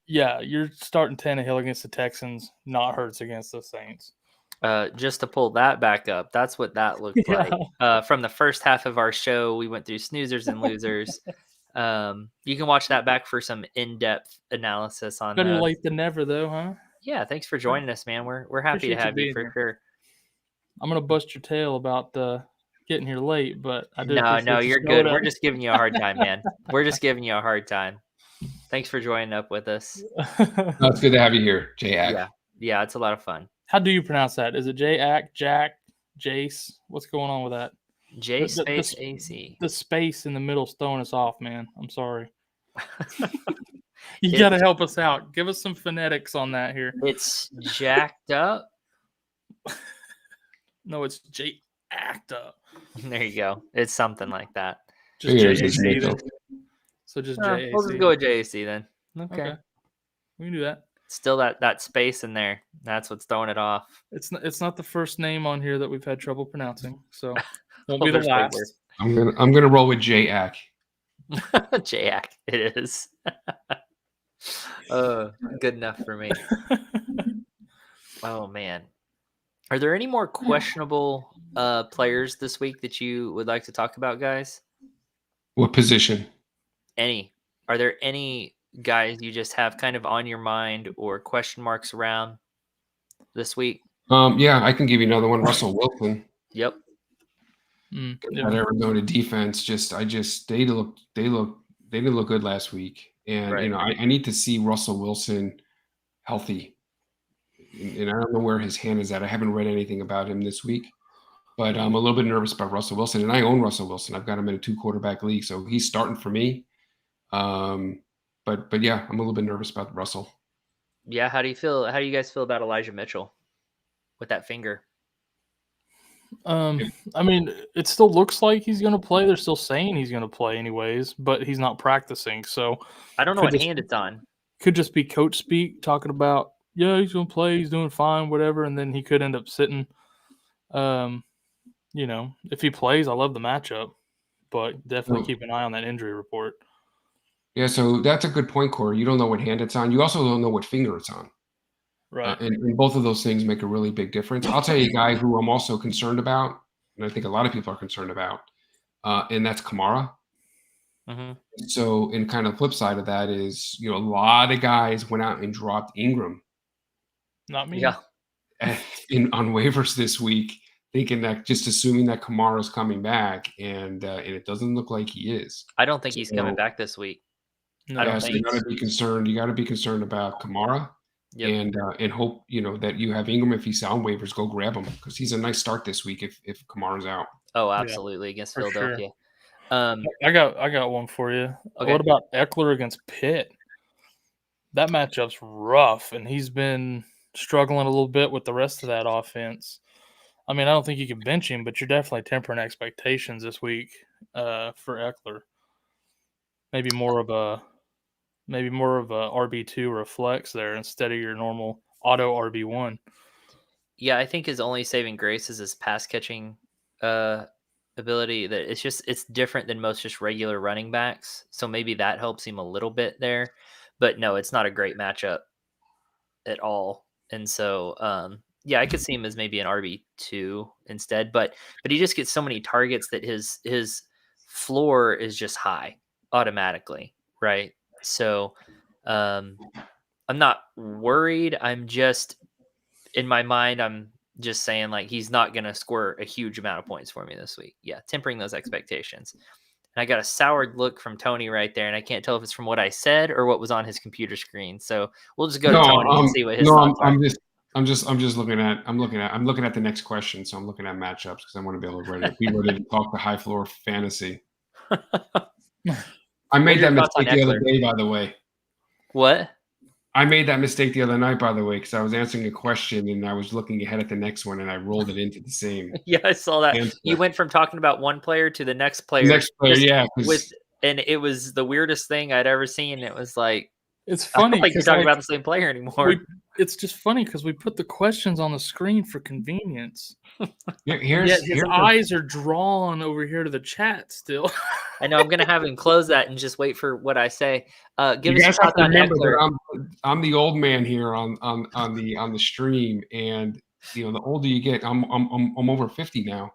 B: Yeah, you're starting Tannehill against the Texans, not Hurts against the Saints.
A: Just to pull that back up, that's what that looked like. From the first half of our show, we went through snoozers and losers. You can watch that back for some in-depth analysis on
B: Better
A: those.
B: late than never, though, huh?
A: Yeah, thanks for joining us, man. We're happy to
B: Appreciate you
A: have you
B: being
A: for
B: here.
A: sure.
B: I'm gonna bust your tail about getting here late, but I did.
A: No, you're good. We're just giving you a hard time, man. We're just giving you a hard time. Thanks for joining up with us.
C: No, it's good to have you here, J-Ack.
A: Yeah, it's a lot of fun.
B: How do you pronounce that? Is it J-Ack, Jack, Jace? What's going on with that?
A: J space AC.
B: The space in the middle's throwing us off, man. I'm sorry. You got to help us out. Give us some phonetics on that here.
A: It's jacked up.
B: No, it's J-acked up.
A: There you go. It's something like that.
B: Just
C: Yeah,
B: J-A-C then. So just J-A-C.
A: We'll just go with JAC then.
B: Okay. We can do that.
A: Still that space in there. That's what's throwing it off.
B: It's not the first name on here that we've had trouble pronouncing, so won't be the
A: there's
B: last.
C: I'm gonna roll with J-Ack.
A: Jack, it is. Good enough for me. Oh man, are there any more questionable players this week that you would like to talk about, guys?
C: What position?
A: Are there any guys you just have kind of on your mind or question marks around this week?
C: Yeah, I can give you another one. Russell Wilson.
A: Yep.
C: That Arizona defense they didn't look good last week, and
A: Right.
C: I need to see Russell Wilson healthy, and I don't know where his hand is at. I haven't read anything about him this week, but I'm a little bit nervous about Russell Wilson, and I own Russell Wilson. I've got him in a 2-quarterback league, so he's starting for me. But yeah, I'm a little bit nervous about Russell.
A: Yeah. How do you guys feel about Elijah Mitchell with that finger?
B: I mean, it still looks like he's going to play. They're still saying he's going to play anyways, but he's not practicing. So
A: I don't know what hand it's on.
B: Could just be coach speak talking about, yeah, he's going to play. He's doing fine, whatever. And then he could end up sitting. If he plays, I love the matchup, but definitely keep an eye on that injury report.
C: Yeah, so that's a good point, Corey. You don't know what hand it's on. You also don't know what finger it's on.
B: Right.
C: And both of those things make a really big difference. I'll tell you a guy who I'm also concerned about, and I think a lot of people are concerned about, and that's Kamara.
A: Mm-hmm.
C: So, in kind of flip side of that is, a lot of guys went out and dropped Ingram.
B: Not me.
A: Yeah.
C: On waivers this week, thinking that just assuming that Kamara's coming back, and it doesn't look like he is.
A: I don't think he's coming back this week.
B: No,
A: I don't
C: So
A: think
C: you got to be concerned. You got to be concerned about Kamara.
A: Yep.
C: And hope that you have Ingram. If he's on waivers, go grab him because he's a nice start this week if Kamara's out.
A: Oh, absolutely, against Philadelphia. Sure.
B: I got one for you. Okay. What about Eckler against Pitt? That matchup's rough, and he's been struggling a little bit with the rest of that offense. I mean, I don't think you can bench him, but you're definitely tempering expectations this week for Eckler. Maybe more of a RB2 or a flex there instead of your normal auto RB1.
A: Yeah, I think his only saving grace is his pass catching ability. That it's different than most just regular running backs. So maybe that helps him a little bit there. But no, it's not a great matchup at all. And so I could see him as maybe an RB2 instead. But he just gets so many targets that his floor is just high automatically, right? So I'm not worried. I'm just, in my mind, I'm just saying like he's not going to score a huge amount of points for me this week. Yeah, tempering those expectations. And I got a soured look from Tony right there, and I can't tell if it's from what I said or what was on his computer screen. So we'll just go to Tony and see what his thoughts are.
C: I'm just looking at the next question. So I'm looking at matchups because I want to be able to be ready to talk the high floor fantasy. I made that mistake the other day, by the way.
A: What?
C: I made that mistake the other night, by the way, because I was answering a question and I was looking ahead at the next one and I rolled it into the same.
A: Yeah, I saw that. Answer. You went from talking about one player to the next player.
C: Yeah.
A: And it was the weirdest thing I'd ever seen. It was like,
B: it's funny.
A: I don't think you're talking about the same player anymore.
B: it's just funny because we put the questions on the screen for convenience. Yet
C: Here's
B: his eyes are drawn over here to the chat still.
A: I know I'm gonna have him close that and just wait for what I say. Give
C: you
A: us
C: guys
A: your
C: have
A: thoughts
C: to
A: on
C: remember
A: Eckler.
C: that I'm the old man here on the stream, and the older you get, I'm over 50 now,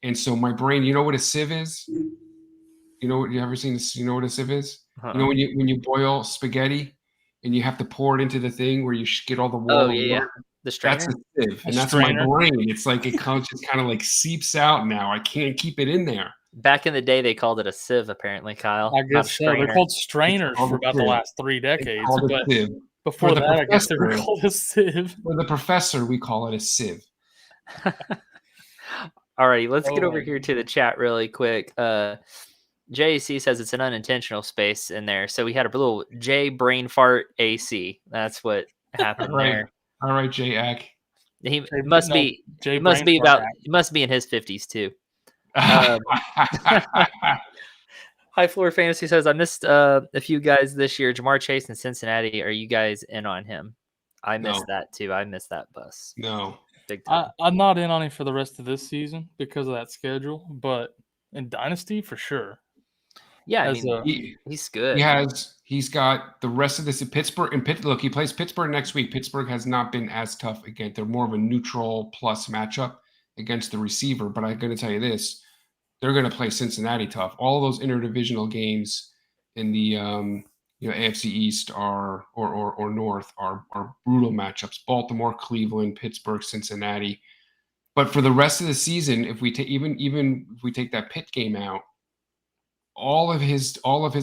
C: and so my brain, you know what a sieve is? You know what you ever seen this? You know what a sieve is?
A: Uh-uh.
C: You know when you boil spaghetti and you have to pour it into the thing where you get all the water.
A: Oh yeah. The strainer?
C: That's a sieve, and that's my brain. It's like it comes, just kind of like seeps out now. I can't keep it in there.
A: Back in the day, they called it a sieve, apparently, Kyle.
B: I guess so. They're called strainers for about the last 3 decades. But before that, I guess they were called a sieve.
C: For the professor, we call it a sieve.
A: All righty, let's get over here to the chat really quick. JAC says it's an unintentional space in there. So we had a little J brain fart AC. That's what happened there.
C: All right, J-Ack.
A: He must be in his 50s too. High Floor Fantasy says, I missed a few guys this year. Jamar Chase in Cincinnati. Are you guys in on him? I missed that too. I missed that bus.
C: No.
A: Big time.
B: I'm not in on him for the rest of this season because of that schedule, but in Dynasty for sure.
A: Yeah, I mean, he's good.
C: He's got the rest of this. Pittsburgh and look, he plays Pittsburgh next week. Pittsburgh has not been as tough again. They're more of a neutral plus matchup against the receiver. But I'm going to tell you this: they're going to play Cincinnati tough. All those interdivisional games in the AFC East or North are brutal matchups. Baltimore, Cleveland, Pittsburgh, Cincinnati. But for the rest of the season, if we take even if we take that Pitt game out, all of his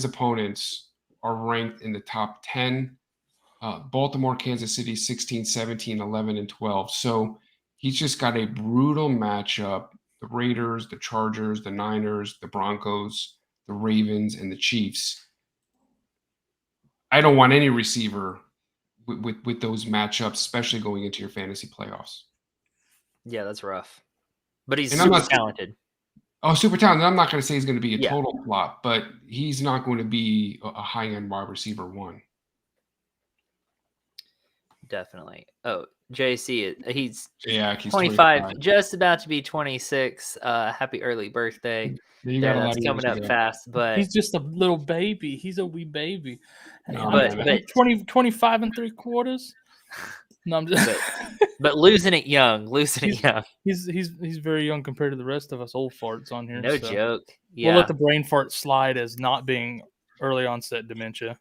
C: opponents are ranked in the top 10. Baltimore, Kansas City, 16, 17, 11, and 12. So he's just got a brutal matchup. The Raiders, the Chargers, the Niners, the Broncos, the Ravens, and the Chiefs. I don't want any receiver with those matchups, especially going into your fantasy playoffs.
A: Yeah, that's rough. But he's super talented.
C: Oh, super talented. I'm not going to say he's going to be a total flop, but he's not going to be a high-end wide receiver one.
A: Definitely. Oh, JC, he's
C: 25,
A: just about to be 26. Happy early birthday. That's coming up fast, but
B: he's just a little baby. He's a wee baby.
A: No, but
B: 25 3/4. No, I'm just
A: but losing it young.
B: He's very young compared to the rest of us old farts on here.
A: No joke. Yeah.
B: We'll let the brain fart slide as not being early onset dementia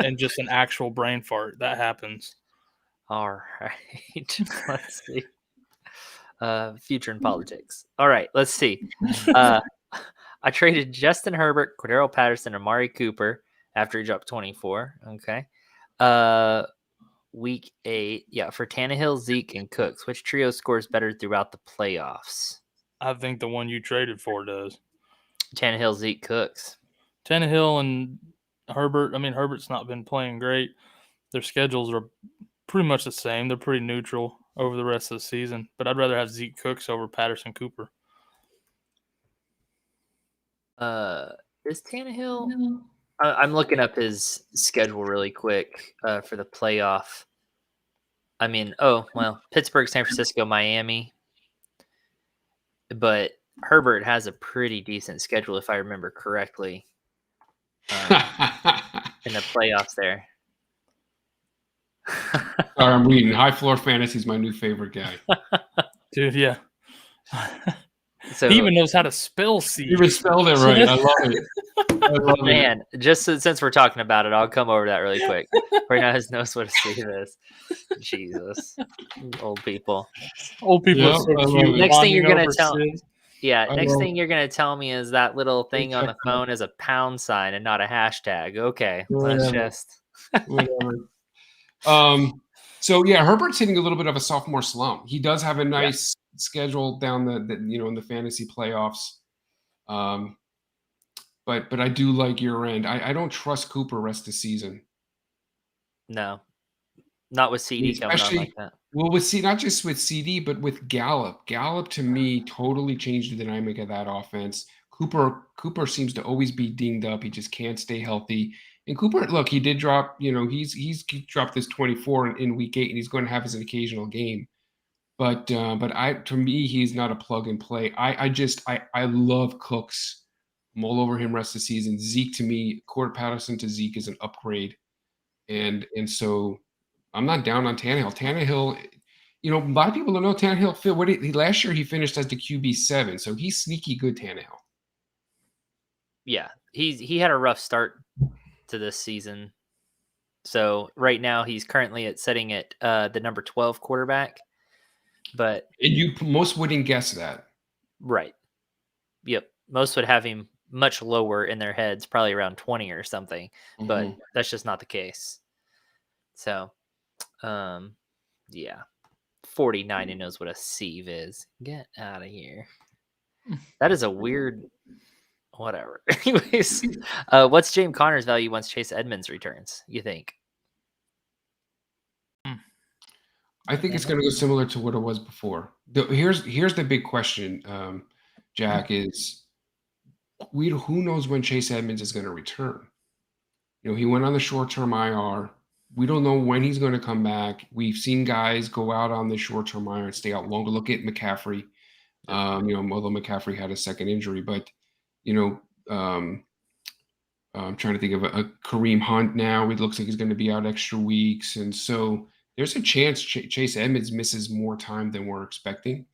B: and just an actual brain fart. That happens.
A: All right. Let's see. Future in politics. All right. Let's see. I traded Justin Herbert, Cordero Patterson, and Amari Cooper after he dropped 24. Okay. Week 8. Yeah. For Tannehill, Zeke, and Cooks. Which trio scores better throughout the playoffs?
B: I think the one you traded for does.
A: Tannehill, Zeke, Cooks.
B: Tannehill and Herbert. I mean, Herbert's not been playing great. Their schedules are pretty much the same. They're pretty neutral over the rest of the season. But I'd rather have Zeke Cooks over Patterson Cooper.
A: Is Tannehill? I'm looking up his schedule really quick for the playoff. I mean, Pittsburgh, San Francisco, Miami. But Herbert has a pretty decent schedule, if I remember correctly, in the playoffs there.
C: Sorry, I'm reading. High Floor Fantasy is my new favorite guy.
B: Dude, yeah.
A: So,
B: he even knows how to spell C.
C: You even spelled it right. I love it.
A: Man, just since we're talking about it, I'll come over to that really quick. Right now, his knows what a C is. Jesus. Old people.
B: Old people are so cute.
A: Next thing you're going to tell me. Yeah, next thing you're going to tell me is that little thing on the phone is a pound sign and not a hashtag. Okay, let's just.
C: Whatever. So yeah, Herbert's hitting a little bit of a sophomore slump. He does have a nice schedule down the in the fantasy playoffs. But I do like your end. I don't trust Cooper rest of the season.
A: No, not with CD coming on like that.
C: Well, not just with CD, but with Gallup. Gallup to me totally changed the dynamic of that offense. Cooper seems to always be dinged up. He just can't stay healthy. And Cooper, look, he did drop. He's dropped this 24 in week 8, and he's going to have his occasional game. But to me, he's not a plug and play. I love Cooks. I'm all over him rest of the season. Zeke, to me, Cord Patterson to Zeke is an upgrade, and so I'm not down on Tannehill. Tannehill, a lot of people don't know Tannehill. Last year he finished as the QB7, so he's sneaky good. Tannehill.
A: Yeah, he had a rough start to this season. So right now he's currently sitting at the number 12 quarterback. But
C: most wouldn't guess that.
A: Right. Yep. Most would have him much lower in their heads, probably around 20 or something. Mm-hmm. But that's just not the case. So, yeah. 49 and knows what a sieve is. Get out of here. That is a weird whatever. Anyways, what's James Conner's value once Chase Edmonds returns, you think?
C: I think it's going to go similar to what it was before. Here's the big question, Jack, is who knows when Chase Edmonds is going to return? He went on the short-term IR. We don't know when he's going to come back. We've seen guys go out on the short-term IR and stay out longer. Look at McCaffrey. Although McCaffrey had a second injury, but I'm trying to think of a Kareem Hunt now. It looks like he's going to be out extra weeks, and so there's a chance Chase Edmonds misses more time than we're expecting.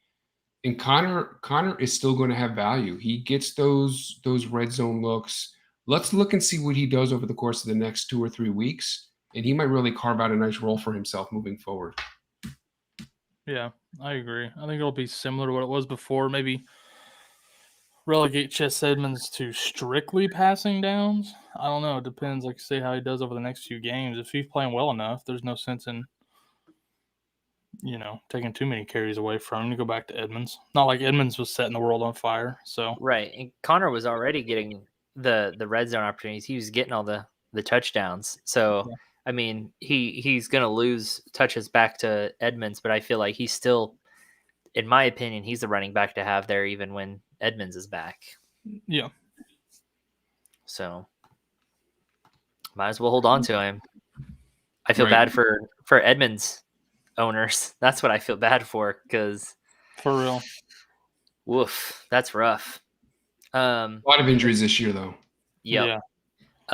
C: And Connor is still going to have value. He gets those red zone looks. Let's look and see what he does over the course of the next 2 or 3 weeks, and he might really carve out a nice role for himself moving forward.
B: Yeah, I agree. I think it'll be similar to what it was before. Maybe relegate Chase Edmonds to strictly passing downs. I don't know. It depends, like you say, how he does over the next few games. If he's playing well enough, there's no sense in taking too many carries away from him to go back to Edmonds. Not like Edmonds was setting the world on fire. So
A: right, and Connor was already getting the red zone opportunities. He was getting all the touchdowns. So yeah. I mean, he's going to lose touches back to Edmonds, but I feel like he's still, in my opinion, he's the running back to have there even when Edmonds is back.
B: Yeah.
A: So might as well hold on to him. I feel bad for Edmonds owners. That's what I feel bad for, because
B: for real,
A: woof, that's rough.
C: A lot of injuries this year, though.
A: Yep. Yeah.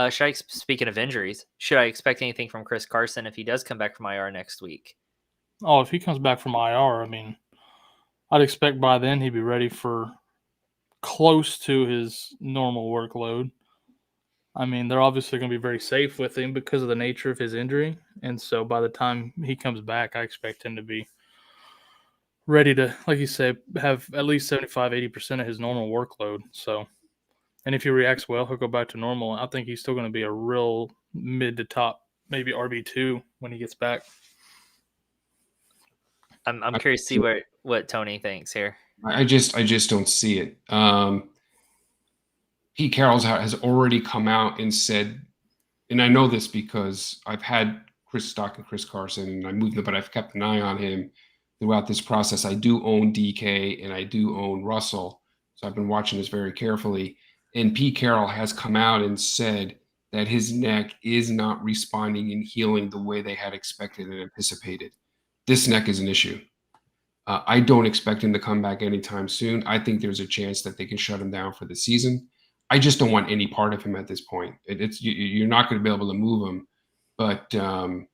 A: Speaking of injuries, should I expect anything from Chris Carson if he does come back from IR next week?
B: Oh, if he comes back from IR, I mean, I'd expect by then he'd be ready for close to his normal workload. I mean, they're obviously going to be very safe with him because of the nature of his injury. And so by the time he comes back, I expect him to be ready to, like you say, have at least 75-80% of his normal workload. So, and if he reacts well, he'll go back to normal. I think he's still going to be a real mid to top, maybe RB2 when he gets back.
A: I'm curious to see what Tony thinks here.
C: I just don't see it. Pete Carroll has already come out and said, and I know this because I've had Chris Stock and Chris Carson, and I moved them, but I've kept an eye on him throughout this process. I do own DK and I do own Russell, so I've been watching this very carefully. And Pete Carroll has come out and said that his neck is not responding and healing the way they had expected and anticipated. This neck is an issue. I don't expect him to come back anytime soon. I think there's a chance that they can shut him down for the season. I just don't want any part of him at this point. You're not going to be able to move him, but I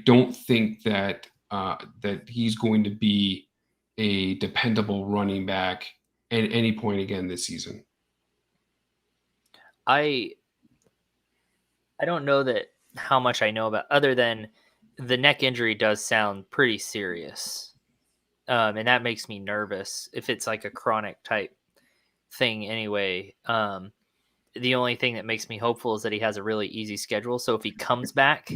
C: don't think that he's going to be a dependable running back at any point again this season.
A: I don't know that how much I know about, other than the neck injury does sound pretty serious, and that makes me nervous if it's like a chronic type thing anyway. The only thing that makes me hopeful is that he has a really easy schedule, so if he comes back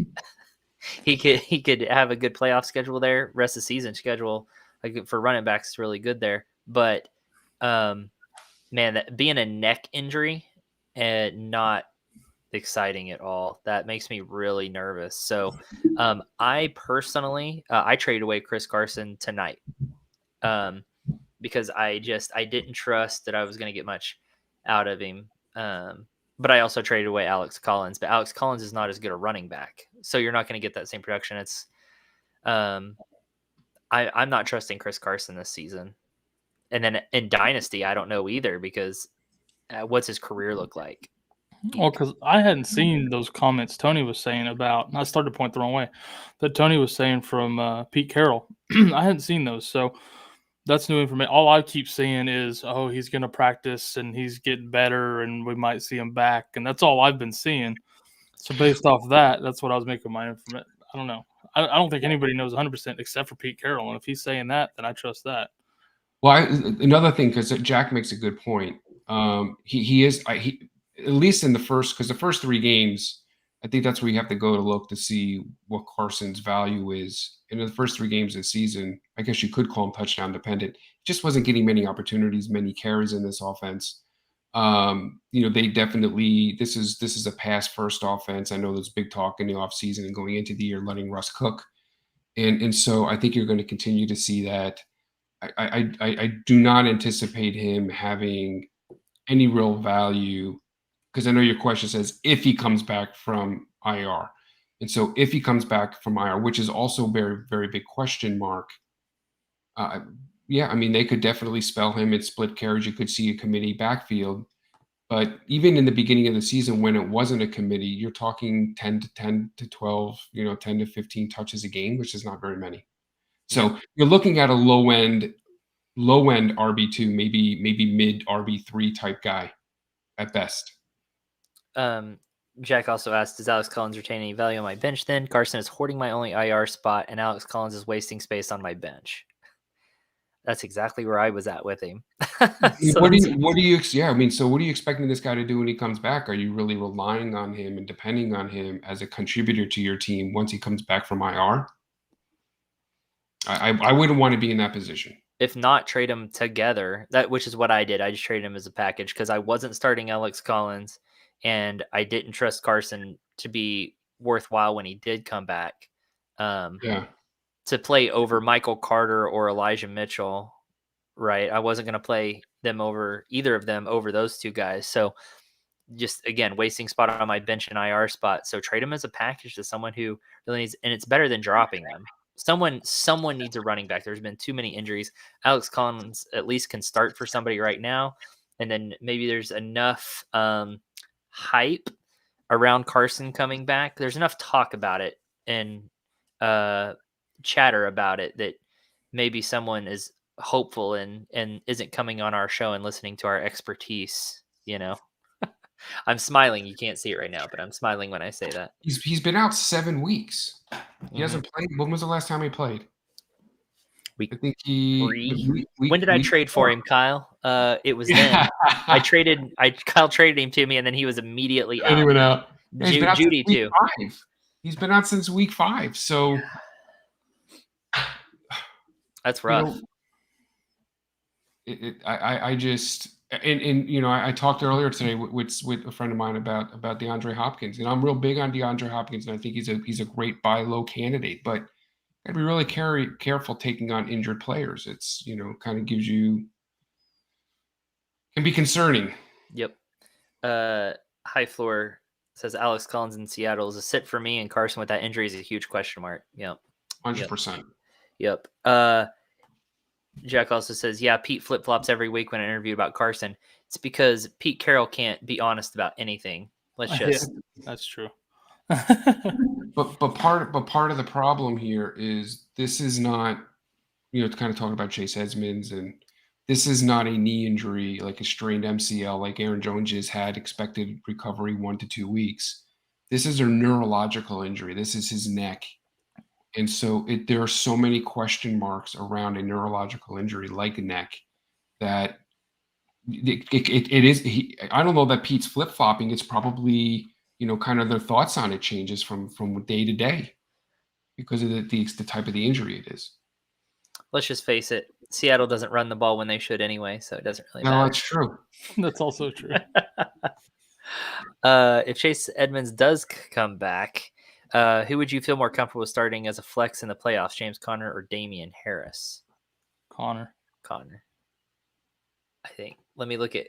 A: he could have a good playoff schedule there. Rest of the season schedule, like for running backs, is really good there. But man, that being a neck injury and not exciting at all, that makes me really nervous. So I personally I traded away Chris Carson tonight. because I didn't trust that I was going to get much out of him. But I also traded away Alex Collins. But Alex Collins is not as good a running back, so you're not going to get that same production. It's I'm not trusting Chris Carson this season. And then in Dynasty, I don't know either, because what's his career look like?
B: Well, because I hadn't seen those comments Tony was saying about, and I started to point the wrong way, that Tony was saying from Pete Carroll. I hadn't seen those, so that's new information. All I keep seeing is, oh, he's going to practice and he's getting better and we might see him back, and that's all I've been seeing. So based off that, that's what I was making my information. I don't know. I don't think anybody knows 100% except for Pete Carroll, and if he's saying that, then I trust that.
C: Well, another thing, because Jack makes a good point. He is at least in the first 3 games, I think that's where you have to go to look to see what Carson's value is. And in the first 3 games of the season, I guess you could call him touchdown dependent. Just wasn't getting many opportunities, many carries in this offense. They definitely, this is a pass first offense. I know there's big talk in the offseason and going into the year, letting Russ cook. And so I think you're going to continue to see that. I do not anticipate him having any real value, because I know your question says if he comes back from IR. And so if he comes back from IR, which is also a very, very big question mark, they could definitely spell him at split carriage. You could see a committee backfield. But even in the beginning of the season, when it wasn't a committee, you're talking 10 to 12, 10 to 15 touches a game, which is not very many. So you're looking at a low end RB2, maybe mid RB3 type guy at best.
A: Jack also asked, does Alex Collins retain any value on my bench then? Carson is hoarding my only IR spot, and Alex Collins is wasting space on my bench. That's exactly where I was at with him.
C: So what are you expecting this guy to do when he comes back? Are you really relying on him and depending on him as a contributor to your team once he comes back from IR? I wouldn't want to be in that position.
A: If not, trade them together. Which is what I did. I just traded him as a package because I wasn't starting Alex Collins, and I didn't trust Carson to be worthwhile when he did come back. To play over Michael Carter or Elijah Mitchell, right? I wasn't going to play them over either of them over those 2 guys. So just, again, wasting spot on my bench and IR spot. So trade them as a package to someone who really needs, and it's better than dropping them. Someone needs a running back. There's been too many injuries. Alex Collins at least can start for somebody right now. And then maybe there's enough hype around Carson coming back. There's enough talk about it and chatter about it that maybe someone is hopeful and isn't coming on our show and listening to our expertise. I'm smiling. You can't see it right now, but I'm smiling when I say that.
C: He's been out 7 weeks. He hasn't played. When was the last time he played?
A: I think when did I trade for him, Kyle? It was then. Kyle traded him to me, and then he was immediately out.
C: He went out.
A: Judy too.
C: He's been out since week 5. So
A: that's rough.
C: I talked earlier today with a friend of mine about DeAndre Hopkins, and I'm real big on DeAndre Hopkins, and I think he's a great buy low candidate, but got to be really careful taking on injured players. It's kind of can be concerning.
A: Yep. High Floor says Alex Collins in Seattle is a sit for me, and Carson with that injury is a huge question mark. Yep.
C: 100%.
A: Yep. Jack also says, yeah, Pete flip-flops every week when I interview about Carson. It's because Pete Carroll can't be honest about anything.
B: That's true.
C: but part of the problem here is this is not, to kind of talk about Chase Edmonds, and this is not a knee injury like a strained MCL like Aaron Jones has had expected recovery 1 to 2 weeks. This is a neurological injury. This is his neck. And so there are so many question marks around a neurological injury like a neck that it is. I don't know that Pete's flip-flopping. It's probably, kind of their thoughts on it changes from day to day because of the type of the injury it is.
A: Let's just face it. Seattle doesn't run the ball when they should anyway, so it doesn't really matter.
C: No, that's true.
B: That's also true.
A: If Chase Edmonds does come back, who would you feel more comfortable with starting as a flex in the playoffs, James Conner or Damian Harris?
B: Conner.
A: I think. Let me look at.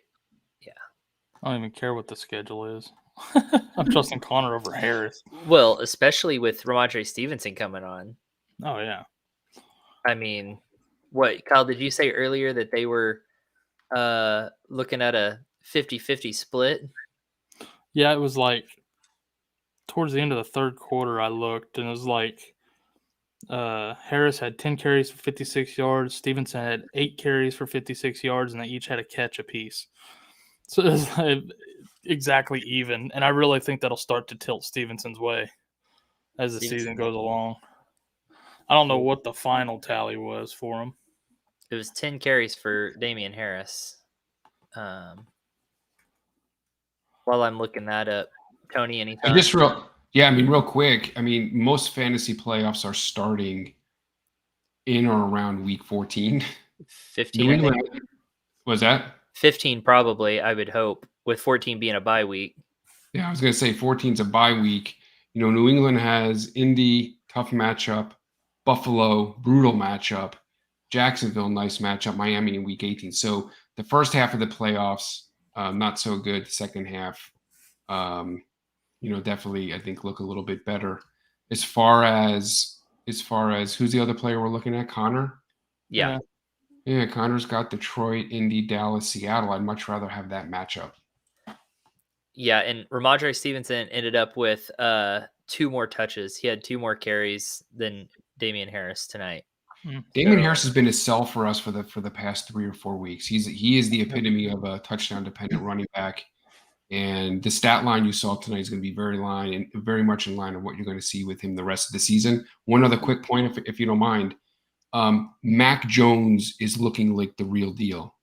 B: I don't even care what the schedule is. I'm trusting Connor over Harris.
A: Well, especially with Ramondre Stevenson coming on.
B: Oh, yeah.
A: I mean, what, Kyle, did you say earlier that they were looking at a 50-50 split?
B: Yeah, it was like towards the end of the third quarter, I looked, and it was like Harris had 10 carries for 56 yards. Stevenson had 8 carries for 56 yards, and they each had a catch apiece. So it was like exactly even. And I really think that'll start to tilt Stevenson's way as the season goes along. I don't know what the final tally was for him.
A: It was 10 carries for Damian Harris. While I'm looking that up, Tony, anything?
C: Real quick. I mean, most fantasy playoffs are starting in or around week 14.
A: 15.
C: Was that
A: 15? Probably, I would hope, with 14 being a bye week.
C: Yeah, I was going to say 14's a bye week. You know, New England has Indy, tough matchup. Buffalo, brutal matchup. Jacksonville, nice matchup. Miami in week 18. So the first half of the playoffs, not so good. The second half, definitely I think look a little bit better. As far as who's the other player we're looking at? Connor?
A: Yeah.
C: Yeah, Connor's got Detroit, Indy, Dallas, Seattle. I'd much rather have that matchup.
A: Yeah, and Ramondre Stevenson ended up with 2 more touches. He had 2 more carries than Damian Harris tonight.
C: Damian Harris has been a sell for us for the past 3 or 4 weeks. He is the epitome of a touchdown dependent running back. And the stat line you saw tonight is going to be very much in line of what you're going to see with him the rest of the season. One other quick point, if you don't mind. Mac Jones is looking like the real deal.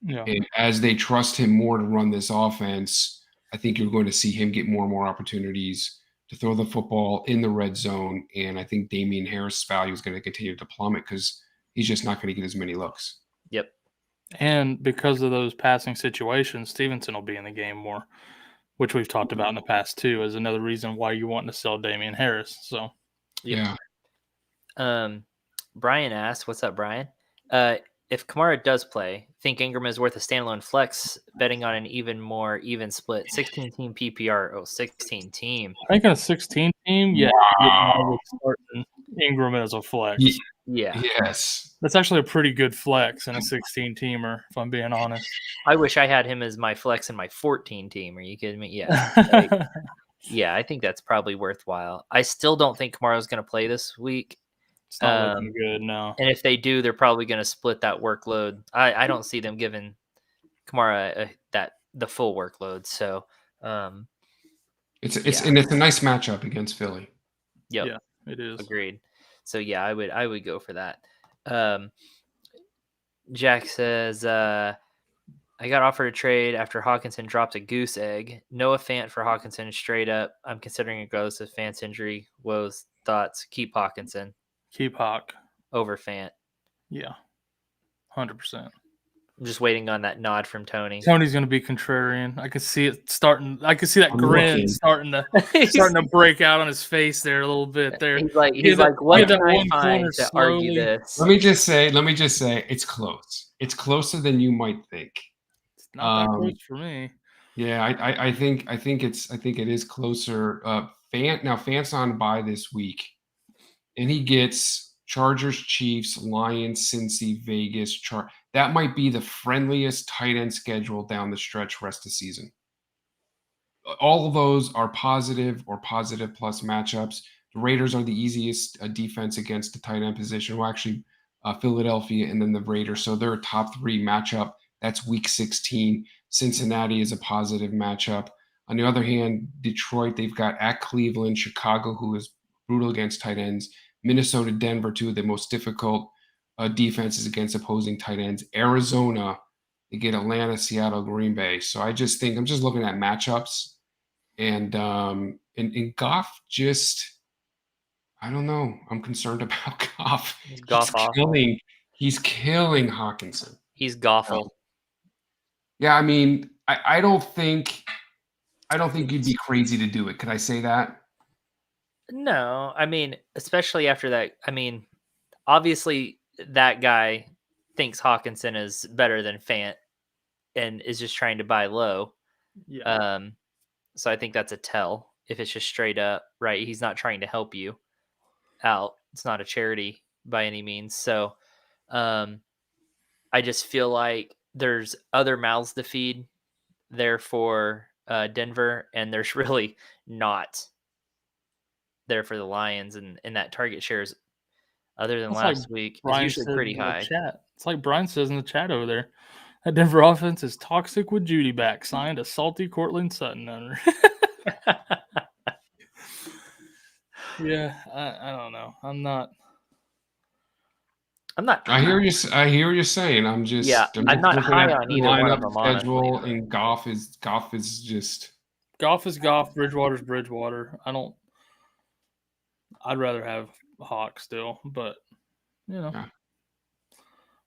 B: Yeah.
C: And as they trust him more to run this offense, I think you're going to see him get more and more opportunities to throw the football in the red zone. And I think Damian Harris' value is going to continue to plummet because he's just not going to get as many looks.
A: Yep.
B: And because of those passing situations, Stevenson will be in the game more, which we've talked about in the past too, as another reason why you want to sell Damian Harris. So,
A: yep. Yeah. Brian asked, "What's up, Brian? If Kamara does play, think Ingram is worth a standalone flex, betting on an even more even split 16-team PPR." Oh, 16-team.
B: I think in a 16 team, yeah,
C: Wow.
B: starting Ingram as a flex.
A: Yeah.
C: Yes.
B: That's actually a pretty good flex in a 16-teamer, if I'm being honest.
A: I wish I had him as my flex in my 14-team. Are you kidding me? Yeah. Yeah, I think that's probably worthwhile. I still don't think Kamara's going to play this week.
B: It's not looking good, no.
A: And if they do, they're probably going to split that workload. I don't see them giving Kamara the full workload. So
C: it's a nice matchup against Philly.
A: Yep.
B: Yeah, it is.
A: Agreed. So yeah, I would go for that. Jack says, I got offered a trade after Hawkinson dropped a goose egg. Noah Fant for Hawkinson straight up. I'm considering it goes with Fant's injury woes. Thoughts? Keep Hawkinson.
B: Keep Hawk
A: over Fant.
B: Yeah, 100%.
A: I'm just waiting on that nod from Tony.
B: Tony's going to be contrarian. I could see it starting. I could see that grin starting to break out on his face there a little bit. There,
A: he's like, what can I find to argue this?
C: Let me just say, it's close. It's closer than you might think.
B: It's not that close for me.
C: Yeah, I think it is closer. Fant's on bye this week. And he gets Chargers, Chiefs, Lions, Cincy, Vegas. That might be the friendliest tight end schedule down the stretch rest of the season. All of those are positive or positive plus matchups. The Raiders are the easiest defense against the tight end position. Well, actually, Philadelphia and then the Raiders. So they're a top 3 matchup. That's week 16. Cincinnati is a positive matchup. On the other hand, Detroit, they've got at Cleveland, Chicago, who is brutal against tight ends. Minnesota, Denver, 2 of the most difficult defenses against opposing tight ends. Arizona, they get Atlanta, Seattle, Green Bay. So I'm just looking at matchups, and Goff I don't know. I'm concerned about Goff. He's killing Hawkinson.
A: He's Goffle.
C: Yeah, I mean, I don't think you'd be crazy to do it. Could I say that?
A: No, I mean, especially after that. I mean, obviously that guy thinks Hawkinson is better than Fant and is just trying to buy low.
B: Yeah.
A: So I think that's a tell if it's just straight up, right? He's not trying to help you out. It's not a charity by any means. So I just feel like there's other mouths to feed there for Denver, and there's really not there for the Lions, and that target shares, other than
B: That's
A: last week, is
B: Brian
A: usually
B: says
A: pretty
B: in the
A: high.
B: chat. It's like Brian says in the chat over there. That Denver offense is toxic with Judy back. Signed a salty Cortland Sutton owner. Yeah, I don't know. I'm not.
C: I hear you. I hear what you're saying. I'm just.
A: Yeah, I'm not
C: looking
A: high
C: at
A: on
C: the
A: either one of
C: lineup
A: them,
C: schedule,
A: honestly,
C: and Goff is just.
B: Goff is Goff. Bridgewater's Bridgewater. I'd rather have Hawk still, but
C: Yeah.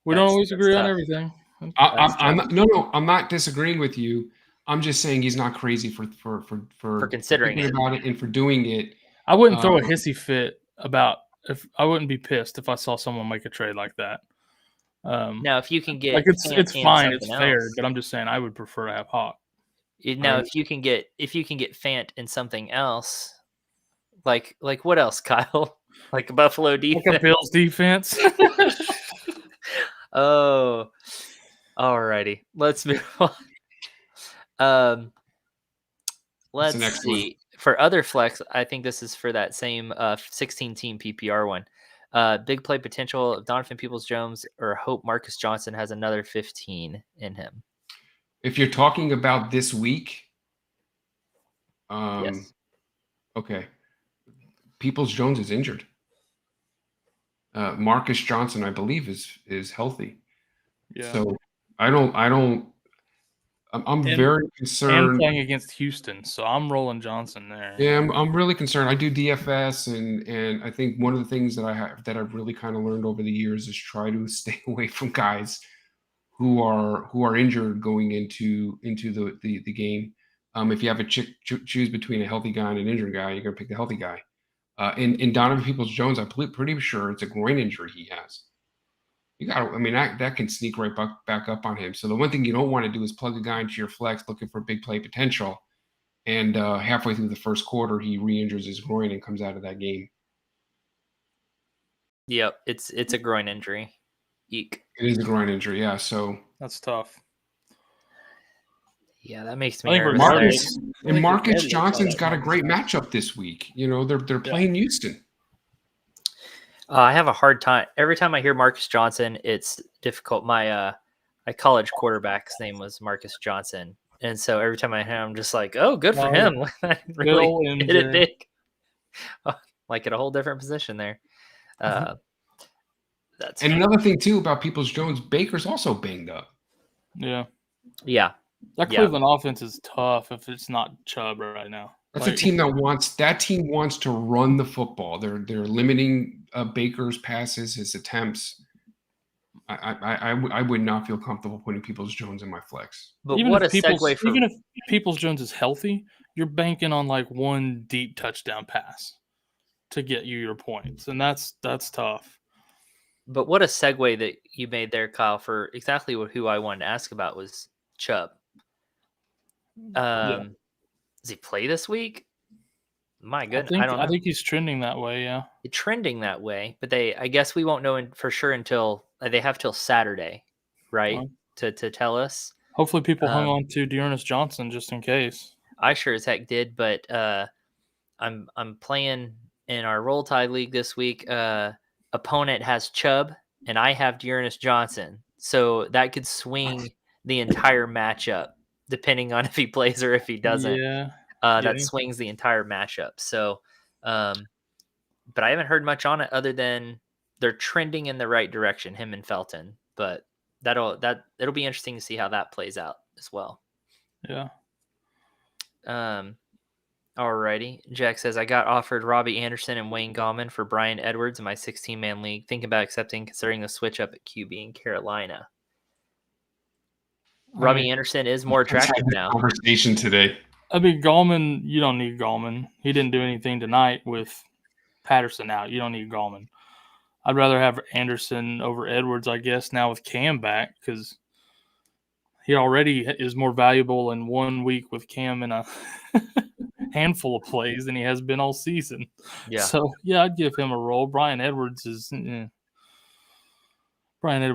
B: we don't always agree on
A: tough.
B: everything.
C: I'm not, I'm not disagreeing with you. I'm just saying he's not crazy for
A: considering
C: thinking
A: it.
C: about it and for doing it.
B: I wouldn't throw a hissy fit about if I wouldn't be pissed if I saw someone make a trade like that.
A: Now, if you can get
B: like it's fine, it's fair,
A: else,
B: but I'm just saying I would prefer to have Hawk.
A: Now, if you can get Fant in something else, like what else, Kyle? Like a Buffalo defense,
B: like a Bills defense.
A: Oh, alrighty. Let's move on. Let's see. For other flex, I think this is for that same 16-team PPR one. Big play potential of Donovan Peoples-Jones or hope Marcus Johnson has another 15 in him.
C: If you're talking about this week,
A: yes.
C: Okay. Peoples-Jones is injured. Marcus Johnson, I believe, is healthy.
B: Yeah.
C: So I'm very concerned.
B: And playing against Houston, so I'm rolling Johnson there.
C: Yeah, I'm really concerned. I do DFS, and I think one of the things that I've really kind of learned over the years is try to stay away from guys who are injured going into the game. If you have to choose between a healthy guy and an injured guy, you're gonna pick the healthy guy. In Donovan Peoples-Jones, I'm pretty sure it's a groin injury he has. That can sneak right back up on him. So the one thing you don't want to do is plug a guy into your flex looking for big play potential, and halfway through the first quarter, he re-injures his groin and comes out of that game.
A: Yep, it's a groin injury. Eek.
C: It is a groin injury, yeah. So
B: that's tough.
A: Yeah, that makes me nervous.
C: Marcus Johnson's got a great matchup this week. They're playing Houston.
A: I have a hard time. Every time I hear Marcus Johnson, it's difficult. My college quarterback's name was Marcus Johnson. And so every time I hear him, I'm just like, oh, good for him. Really hit it big. Like at a whole different position there.
C: And another thing, too, about Peoples-Jones, Baker's also banged up.
B: Yeah.
A: Yeah.
B: That Cleveland offense is tough if it's not Chubb right now.
C: That's a team that wants to run the football. They're limiting Baker's passes, his attempts. I would not feel comfortable putting Peoples-Jones in my flex.
A: But even if
B: Peoples-Jones is healthy, you're banking on like one deep touchdown pass to get you your points, and that's tough.
A: But what a segue that you made there, Kyle, for exactly who I wanted to ask about was Chubb. Does he play this week? My goodness, I don't know.
B: I think he's trending that way. Yeah,
A: trending that way. But I guess we won't know for sure until they have till Saturday, right? To tell us.
B: Hopefully, people hung on to Dearness Johnson just in case.
A: I sure as heck did, but I'm playing in our Roll Tide League this week. Opponent has Chubb, and I have Dearness Johnson, so that could swing the entire matchup depending on if he plays or if he doesn't.
B: Yeah.
A: That swings the entire matchup. So, but I haven't heard much on it other than they're trending in the right direction, him and Felton. But it'll be interesting to see how that plays out as well.
B: Yeah.
A: Alrighty. Jack says, I got offered Robbie Anderson and Wayne Gallman for Brian Edwards in my 16-man league. Thinking about accepting, considering the switch up at QB in Carolina. Robbie Anderson is more attractive now.
C: Conversation today.
B: Gallman, you don't need Gallman. He didn't do anything tonight with Patterson out. You don't need Gallman. I'd rather have Anderson over Edwards, I guess, now with Cam back, because he already is more valuable in 1 week with Cam in a handful of plays than he has been all season.
A: Yeah.
B: So, yeah, I'd give him a roll. Bryan Edwards is Bryan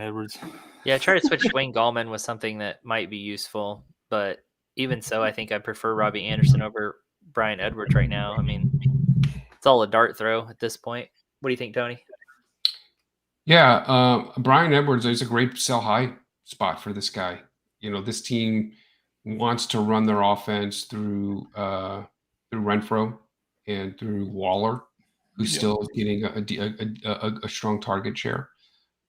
B: Edwards.
A: Yeah, try to switch Wayne Gallman with something that might be useful, but even so, I think I prefer Robbie Anderson over Bryan Edwards right now. I mean, it's all a dart throw at this point. What do you think, Tony?
C: Yeah, Bryan Edwards is a great sell high spot for this guy. This team wants to run their offense through Renfro and through Waller, who's still getting a strong target share.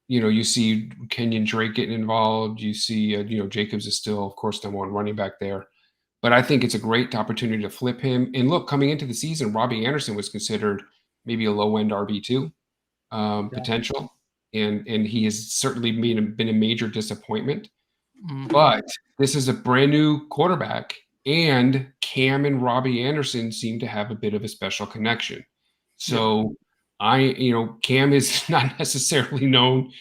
C: You see Kenyon Drake getting involved. You see, Jacobs is still, of course, number one running back there. But I think it's a great opportunity to flip him. And look, coming into the season, Robbie Anderson was considered maybe a low-end RB2 potential. And he has certainly been a major disappointment.
B: Mm-hmm.
C: But this is a brand new quarterback, and Cam and Robbie Anderson seem to have a bit of a special connection. So Cam is not necessarily known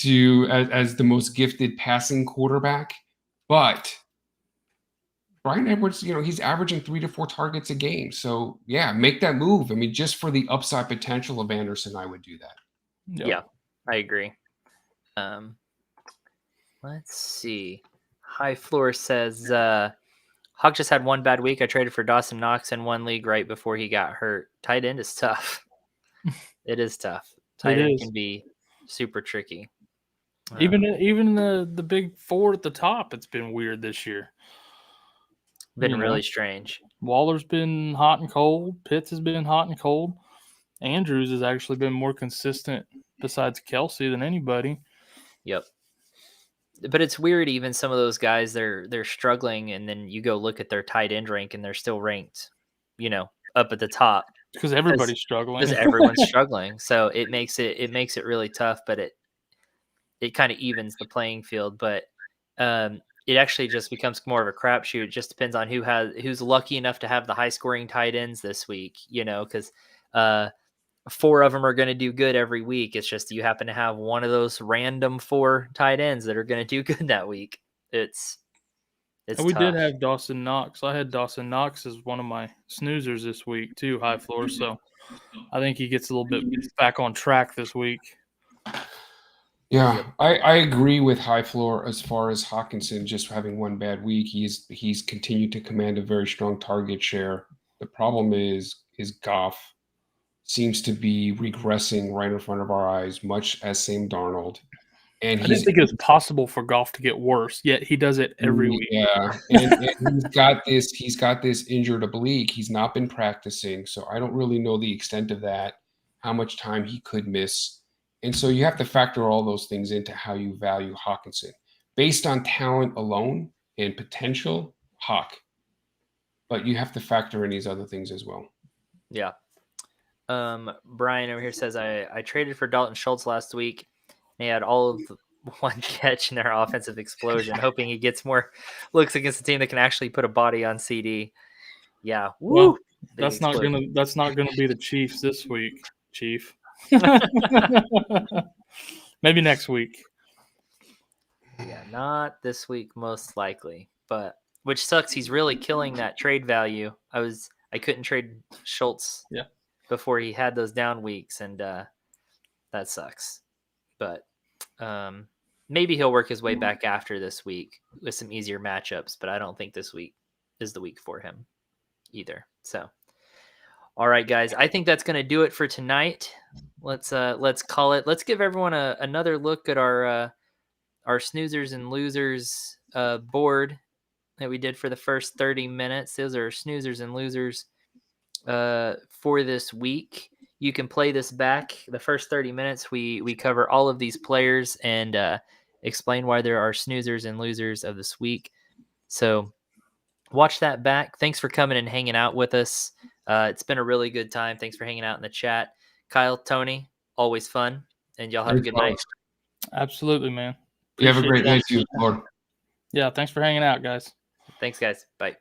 C: as the most gifted passing quarterback, but Bryan Edwards, he's averaging 3 to 4 targets a game. So yeah, make that move. I mean, just for the upside potential of Anderson, I would do that.
A: Yeah, I agree. Let's see. High Floor says Hawk just had one bad week. I traded for Dawson Knox in one league right before he got hurt. Tight end is tough. It is tough. Tight end can be super tricky.
B: Even the big four at the top, it's been weird this year.
A: Been really strange.
B: Waller's been hot and cold. Pitts has been hot and cold. Andrews has actually been more consistent besides Kelsey than anybody.
A: Yep. But it's weird, even some of those guys, they're struggling, and then you go look at their tight end rank, and they're still ranked, up at the top.
B: Because everybody's struggling.
A: Because everyone's struggling. So it makes it really tough, but it kind of evens the playing field. But it actually just becomes more of a crapshoot. It just depends on who's lucky enough to have the high scoring tight ends this week, because 4 of them are going to do good every week. It's just you happen to have one of those random 4 tight ends that are going to do good that week. It's
B: we
A: tough.
B: did have Dawson Knox. I had Dawson Knox as one of my snoozers this week too, High Floor. So I think he gets a little bit back on track this week.
C: Yeah, I agree with High Floor as far as Hawkinson just having one bad week. He's continued to command a very strong target share. The problem is Goff seems to be regressing right in front of our eyes, much as Sam Darnold. And
B: I didn't think it was possible for Goff to get worse, yet he does it every week.
C: Yeah, and he's got this injured oblique. He's not been practicing, so I don't really know the extent of that, how much time he could miss. And so you have to factor all those things into how you value Hawkinson. Based on talent alone and potential, Hawk. But you have to factor in these other things as well.
A: Yeah. Brian over here says, I traded for Dalton Schultz last week. They had all of one catch in their offensive explosion, hoping he gets more looks against a team that can actually put a body on CD. Yeah. Woo!
B: Well, that's not gonna be the Chiefs this week, Chief. Maybe next week.
A: Yeah, not this week, most likely. But which sucks. He's really killing that trade value. I couldn't trade Schultz before he had those down weeks, and that sucks. But maybe he'll work his way back after this week with some easier matchups. But I don't think this week is the week for him either. So, all right, guys, I think that's going to do it for tonight. Let's call it. Let's give everyone another look at our snoozers and losers board that we did for the first 30 minutes. Those are snoozers and losers for this week. You can play this back. The first 30 minutes, we cover all of these players and explain why there are snoozers and losers of this week. So watch that back. Thanks for coming and hanging out with us. It's been a really good time. Thanks for hanging out in the chat. Kyle, Tony, always fun. And y'all have a good night.
B: Absolutely, man.
C: You have a great night too, Lord.
B: Yeah, thanks for hanging out, guys.
A: Thanks, guys. Bye.